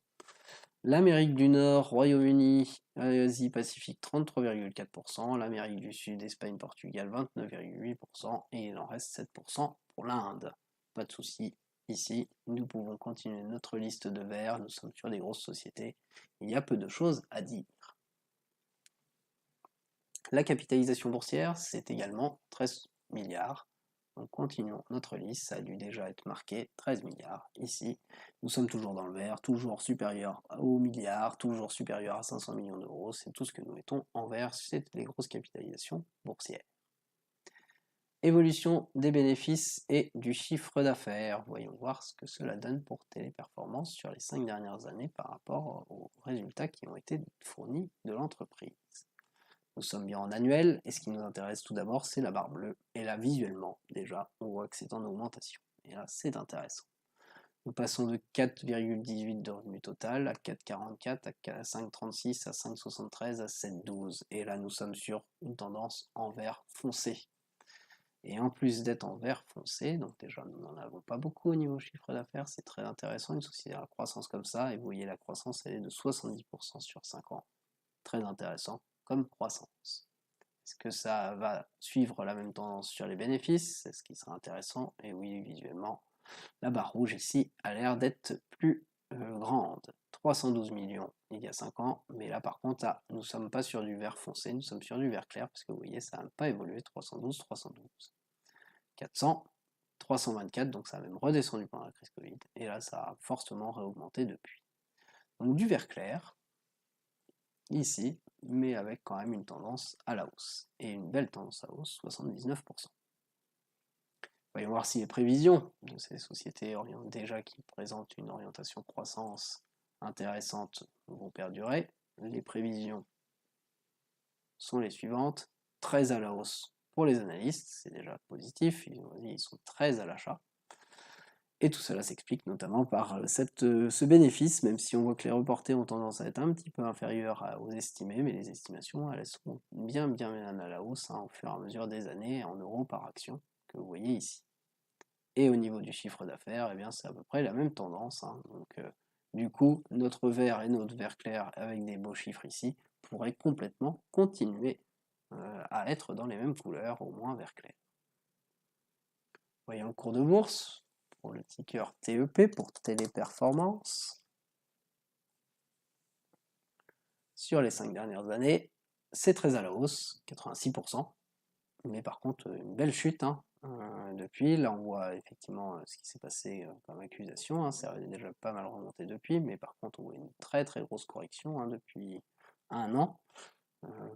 L'Amérique du Nord, Royaume-Uni, Asie-Pacifique 33,4%, l'Amérique du Sud, Espagne, Portugal 29,8% et il en reste 7% pour l'Inde. Pas de souci, ici, nous pouvons continuer notre liste de verts, nous sommes sur des grosses sociétés, il y a peu de choses à dire. La capitalisation boursière, c'est également 13 milliards. Donc continuons notre liste, ça a dû déjà être marqué 13 milliards. Ici, nous sommes toujours dans le vert, toujours supérieur au milliard, toujours supérieur à 500 millions d'euros. C'est tout ce que nous mettons en vert, c'est les grosses capitalisations boursières. Évolution des bénéfices et du chiffre d'affaires. Voyons voir ce que cela donne pour Téléperformance sur les 5 dernières années par rapport aux résultats qui ont été fournis de l'entreprise. Nous sommes bien en annuel, et ce qui nous intéresse tout d'abord, c'est la barre bleue. Et là, visuellement, déjà, on voit que c'est en augmentation. Et là, c'est intéressant. Nous passons de 4,18 de revenu total à 4,44, à 5,36, à 5,73, à 7,12. Et là, nous sommes sur une tendance en vert foncé. Et en plus d'être en vert foncé, donc déjà nous n'en avons pas beaucoup au niveau chiffre d'affaires, c'est très intéressant, une société à la croissance comme ça, et vous voyez la croissance elle est de 70% sur 5 ans. Très intéressant comme croissance. Est-ce que ça va suivre la même tendance sur les bénéfices? C'est ce qui sera intéressant, et oui, visuellement, la barre rouge ici a l'air d'être plus grande. 312 millions il y a 5 ans, mais là par contre, nous ne sommes pas sur du vert foncé, nous sommes sur du vert clair, parce que vous voyez, ça n'a pas évolué, 312, 312. 400, 324, donc ça a même redescendu pendant la crise Covid, et là ça a fortement réaugmenté depuis. Donc du vert clair, ici, mais avec quand même une tendance à la hausse, et une belle tendance à hausse, 79%. Voyons voir si les prévisions de ces sociétés déjà qui présentent une orientation croissance intéressante vont perdurer. Les prévisions sont les suivantes, très à la hausse pour les analystes, c'est déjà positif, ils sont très à l'achat. Et tout cela s'explique notamment par ce bénéfice, même si on voit que les reportés ont tendance à être un petit peu inférieurs aux estimés, mais les estimations, elles sont bien à la hausse au fur et à mesure des années en euros par action que vous voyez ici. Et au niveau du chiffre d'affaires, eh bien c'est à peu près la même tendance. Donc, du coup, notre vert et notre vert clair avec des beaux chiffres ici pourraient complètement continuer à être dans les mêmes couleurs, au moins vert clair. Voyons le cours de bourse pour le ticker TEP, pour Téléperformance. Sur les 5 dernières années, c'est très à la hausse, 86%. Mais par contre, une belle chute depuis. Là, on voit effectivement ce qui s'est passé comme accusation. Ça avait déjà pas mal remonté depuis, mais par contre, on voit une très grosse correction depuis un an,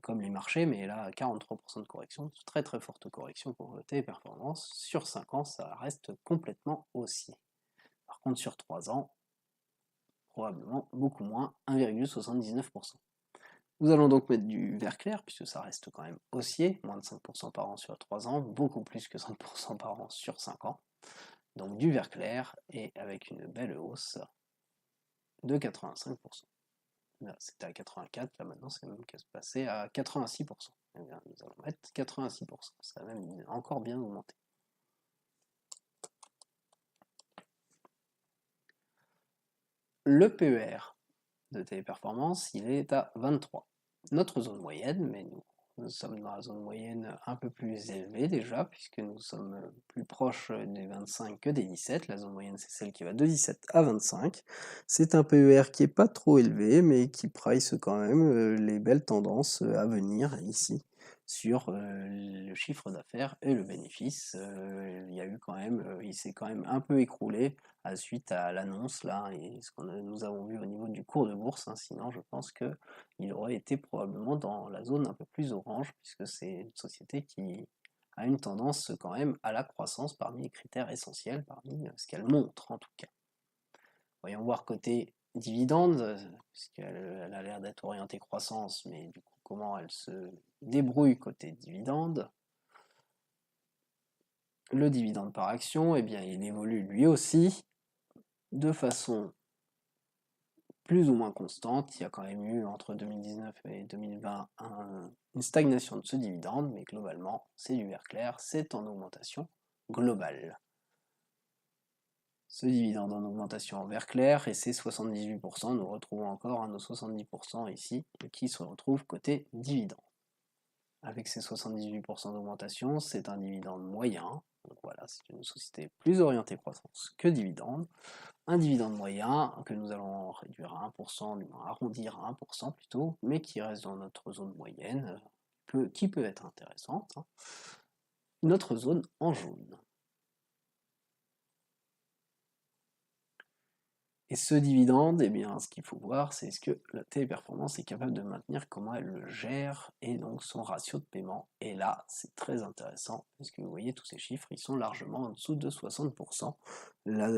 comme les marchés, mais là, 43% de correction, très forte correction pour Téléperformance. Sur 5 ans, ça reste complètement haussier. Par contre, sur 3 ans, probablement beaucoup moins, 1,79%. Nous allons donc mettre du vert clair, puisque ça reste quand même haussier, moins de 5% par an sur 3 ans, beaucoup plus que 5% par an sur 5 ans. Donc du vert clair, et avec une belle hausse de 85%. Là, c'était à 84, là maintenant c'est même passé à 86%. Eh bien, nous allons mettre 86%, ça a même encore bien augmenté. Le PER de Téléperformance, il est à 23. Notre zone moyenne, mais nous sommes dans la zone moyenne un peu plus élevée déjà, puisque nous sommes plus proches des 25 que des 17. La zone moyenne, c'est celle qui va de 17 à 25. C'est un PER qui n'est pas trop élevé, mais qui price quand même les belles tendances à venir ici sur le chiffre d'affaires et le bénéfice. Il y a eu quand même, il s'est quand même un peu écroulé suite à l'annonce là et ce que nous avons vu au niveau du cours de bourse. Sinon, je pense qu'il aurait été probablement dans la zone un peu plus orange, puisque c'est une société qui a une tendance quand même à la croissance parmi les critères essentiels, parmi ce qu'elle montre en tout cas. Voyons voir côté dividende, puisqu'elle a l'air d'être orientée croissance, mais du coup comment elle se débrouille côté dividende. Le dividende par action, eh bien, il évolue lui aussi de façon plus ou moins constante. Il y a quand même eu entre 2019 et 2020 une stagnation de ce dividende, mais globalement, c'est du vert clair, c'est en augmentation globale. Ce dividende en augmentation en vert clair, et c'est 78%, nous retrouvons encore nos 70% ici, qui se retrouvent côté dividende. avec ses 78% d'augmentation, c'est un dividende moyen. Donc voilà, c'est une société plus orientée croissance que dividende. Un dividende moyen que nous allons réduire à 1%, du moins arrondir à 1% plutôt, mais qui reste dans notre zone moyenne, qui peut être intéressante. Hein. Notre zone en jaune. Et ce dividende, eh bien, ce qu'il faut voir, c'est ce que la Téléperformance est capable de maintenir, comment elle le gère, et donc son ratio de paiement. Et là, c'est très intéressant, puisque vous voyez, tous ces chiffres, ils sont largement en dessous de 60%. La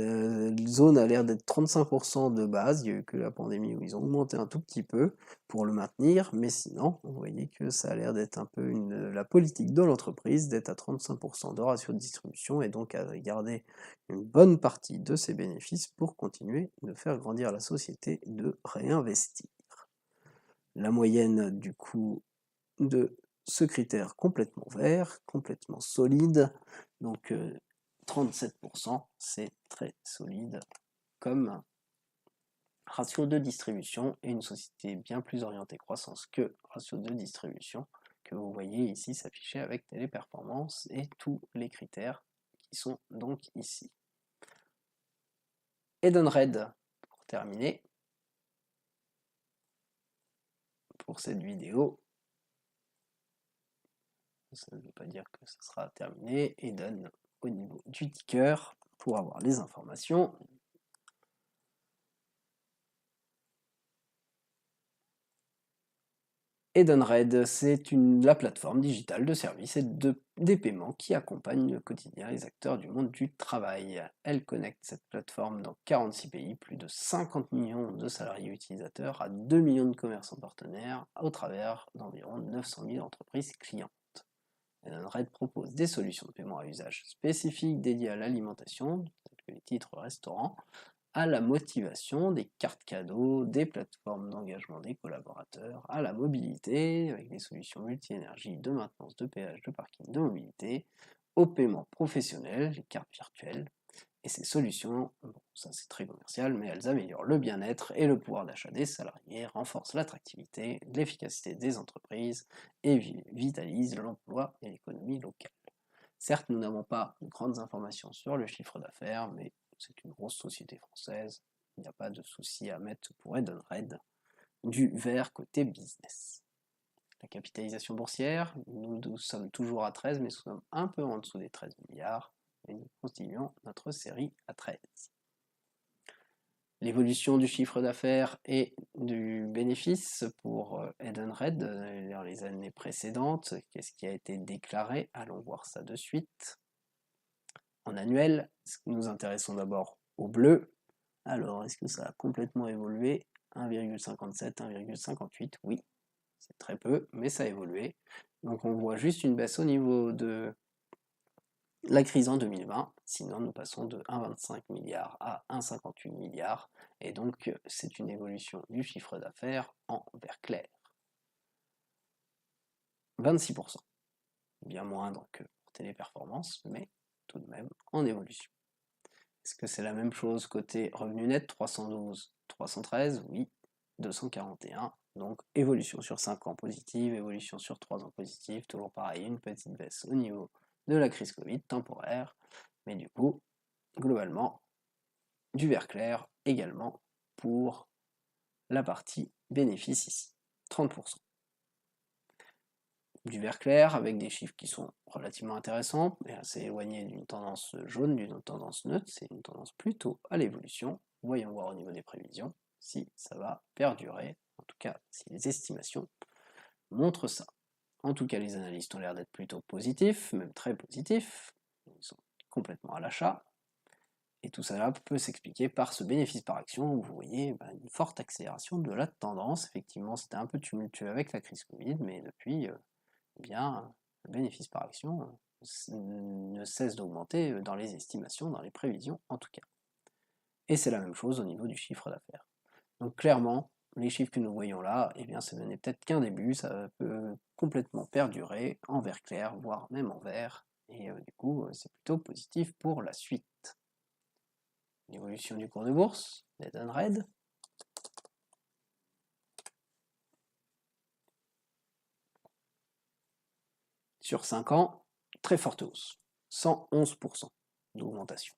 zone a l'air d'être 35% de base, il n'y a eu que la pandémie où ils ont augmenté un tout petit peu pour le maintenir, mais sinon, vous voyez que ça a l'air d'être un peu la politique de l'entreprise, d'être à 35% de ratio de distribution, et donc à garder une bonne partie de ses bénéfices pour continuer de faire grandir la société, de réinvestir. La moyenne du coup de ce critère complètement vert, complètement solide, donc 37%, c'est très solide comme ratio de distribution et une société bien plus orientée croissance que ratio de distribution que vous voyez ici s'afficher avec Téléperformance et tous les critères qui sont donc ici. Edenred, pour terminer, pour cette vidéo. Ça ne veut pas dire que ce sera terminé. Eden au niveau du ticker pour avoir les informations. Edenred, c'est la plateforme digitale de services et des paiements qui accompagne le quotidien les acteurs du monde du travail. Elle connecte cette plateforme dans 46 pays, plus de 50 millions de salariés utilisateurs à 2 millions de commerçants partenaires au travers d'environ 900 000 entreprises clientes. Edenred propose des solutions de paiement à usage spécifique dédiées à l'alimentation, telles que les titres restaurants, à la motivation, des cartes cadeaux, des plateformes d'engagement des collaborateurs, à la mobilité, avec des solutions multi-énergie de maintenance de péage, de parking, de mobilité, au paiement professionnel, les cartes virtuelles. Et ces solutions, bon, ça c'est très commercial, mais elles améliorent le bien-être et le pouvoir d'achat des salariés, renforcent l'attractivité, l'efficacité des entreprises et vitalisent l'emploi et l'économie locale. Certes, nous n'avons pas de grandes informations sur le chiffre d'affaires, mais c'est une grosse société française, il n'y a pas de souci à mettre pour Edenred du vert côté business. La capitalisation boursière, nous sommes toujours à 13, mais nous sommes un peu en dessous des 13 milliards, et nous continuons notre série à 13. L'évolution du chiffre d'affaires et du bénéfice pour Edenred dans les années précédentes, qu'est-ce qui a été déclaré? Allons voir ça de suite. En annuel, nous intéressons d'abord au bleu. Alors, est-ce que ça a complètement évolué? 1,57, 1,58, oui, c'est très peu, mais ça a évolué. Donc on voit juste une baisse au niveau de la crise en 2020, sinon nous passons de 1,25 milliard à 1,58 milliard, et donc c'est une évolution du chiffre d'affaires en vert clair. 26%, bien moindre que pour Téléperformance, mais tout de même en évolution. Est-ce que c'est la même chose côté revenu net? 312, 313, oui, 241, donc évolution sur 5 ans positive, évolution sur 3 ans positive, toujours pareil, une petite baisse au niveau de la crise Covid temporaire, mais du coup, globalement, du vert clair également pour la partie bénéfice ici, 30%. Du vert clair avec des chiffres qui sont relativement intéressants, mais assez éloignés d'une tendance jaune, d'une tendance neutre, c'est une tendance plutôt à l'évolution. Voyons voir au niveau des prévisions si ça va perdurer, en tout cas si les estimations montrent ça. En tout cas, les analystes ont l'air d'être plutôt positifs, même très positifs, ils sont complètement à l'achat, et tout cela peut s'expliquer par ce bénéfice par action où vous voyez une forte accélération de la tendance. Effectivement, c'était un peu tumultueux avec la crise Covid, mais depuis, eh bien, le bénéfice par action ne cesse d'augmenter dans les estimations, dans les prévisions en tout cas. Et c'est la même chose au niveau du chiffre d'affaires. Donc clairement, les chiffres que nous voyons là, eh bien, ce n'est peut-être qu'un début, ça peut complètement perdurer en vert clair, voire même en vert, et du coup, c'est plutôt positif pour la suite. L'évolution du cours de bourse, d'Edenred. sur 5 ans, très forte hausse, 111% d'augmentation.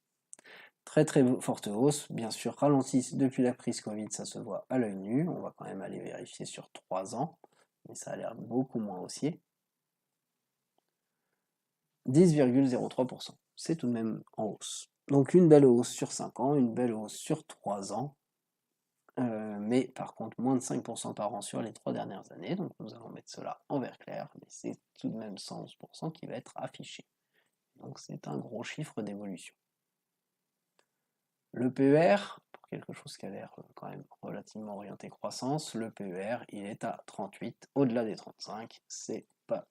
Très forte hausse, bien sûr ralentissent depuis la crise Covid, ça se voit à l'œil nu, on va quand même aller vérifier sur 3 ans, mais ça a l'air beaucoup moins haussier. 10,03%, c'est tout de même en hausse. Donc une belle hausse sur 5 ans, une belle hausse sur 3 ans, mais par contre moins de 5% par an sur les 3 dernières années, donc nous allons mettre cela en vert clair, mais c'est tout de même 111% qui va être affiché. Donc c'est un gros chiffre d'évolution. Le PER, pour quelque chose qui a l'air quand même relativement orienté croissance, le PER il est à 38, au-delà des 35, c'est pas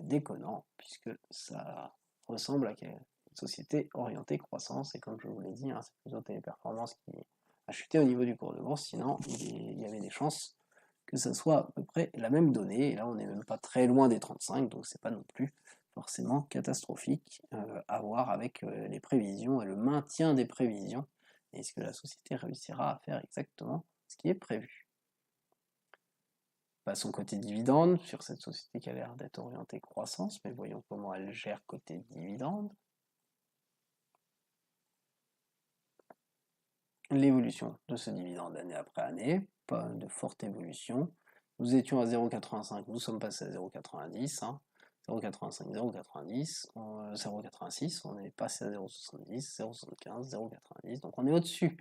déconnant, puisque ça ressemble à une société orientée croissance, et comme je vous l'ai dit, c'est plutôt Téléperformance qui a chuté au niveau du cours de bourse, sinon il y avait des chances que ça soit à peu près la même donnée, et là on n'est même pas très loin des 35, donc c'est pas non plus forcément catastrophique à voir avec les prévisions et le maintien des prévisions. Est-ce que la société réussira à faire exactement ce qui est prévu? Passons côté dividende, sur cette société qui a l'air d'être orientée croissance, mais voyons comment elle gère côté dividende. L'évolution de ce dividende année après année, pas de forte évolution. Nous étions à 0,85, nous sommes passés à 0,90, 0,85, 0,90, 0,86, on est passé à 0,70, 0,75, 0,90, donc on est au-dessus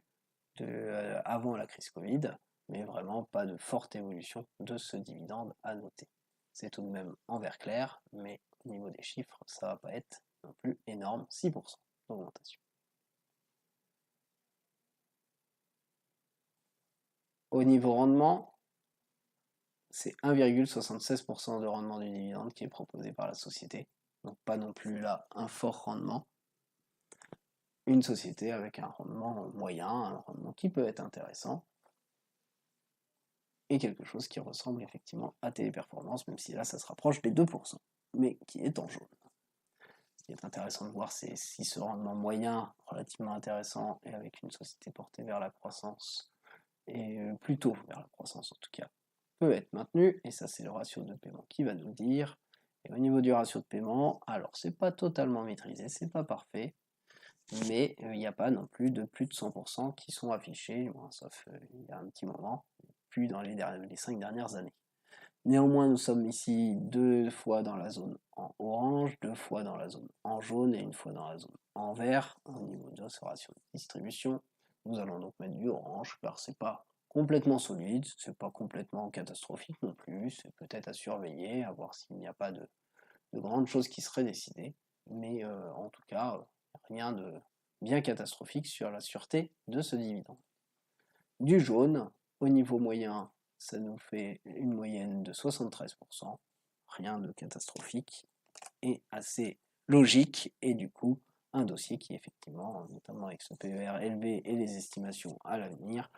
de avant la crise Covid, mais vraiment pas de forte évolution de ce dividende à noter. C'est tout de même en vert clair, mais au niveau des chiffres, ça va pas être non plus énorme, 6% d'augmentation. Au niveau rendement, c'est 1,76% de rendement du dividende qui est proposé par la société. Donc pas non plus là un fort rendement. Une société avec un rendement moyen, un rendement qui peut être intéressant. Et quelque chose qui ressemble effectivement à Téléperformance, même si là ça se rapproche des 2%, mais qui est en jaune. Ce qui est intéressant de voir, c'est si ce rendement moyen, relativement intéressant, et avec une société portée vers la croissance, et plutôt vers la croissance en tout cas, peut être maintenu, et ça c'est le ratio de paiement qui va nous le dire. Et au niveau du ratio de paiement, alors c'est pas totalement maîtrisé, c'est pas parfait, mais il n'y a pas non plus de 100% qui sont affichés, sauf il y a un petit moment, plus dans les 5 dernières années. Néanmoins, nous sommes ici 2 fois dans la zone en orange, 2 fois dans la zone en jaune et 1 fois dans la zone en vert. Au niveau de ce ratio de distribution, nous allons donc mettre du orange, car c'est pas complètement solide, c'est pas complètement catastrophique non plus, c'est peut-être à surveiller, à voir s'il n'y a pas de grandes choses qui seraient décidées, mais en tout cas, rien de bien catastrophique sur la sûreté de ce dividende. Du jaune, au niveau moyen, ça nous fait une moyenne de 73%, rien de catastrophique et assez logique, et du coup un dossier qui effectivement, notamment avec ce PER élevé et les estimations à l'avenir,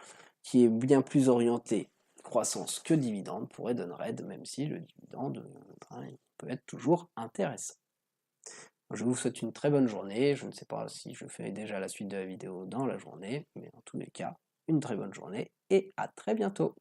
qui est bien plus orienté croissance que dividende pour Edenred, même si le dividende il peut être toujours intéressant. Je vous souhaite une très bonne journée, je ne sais pas si je fais déjà la suite de la vidéo dans la journée, mais en tous les cas, une très bonne journée et à très bientôt.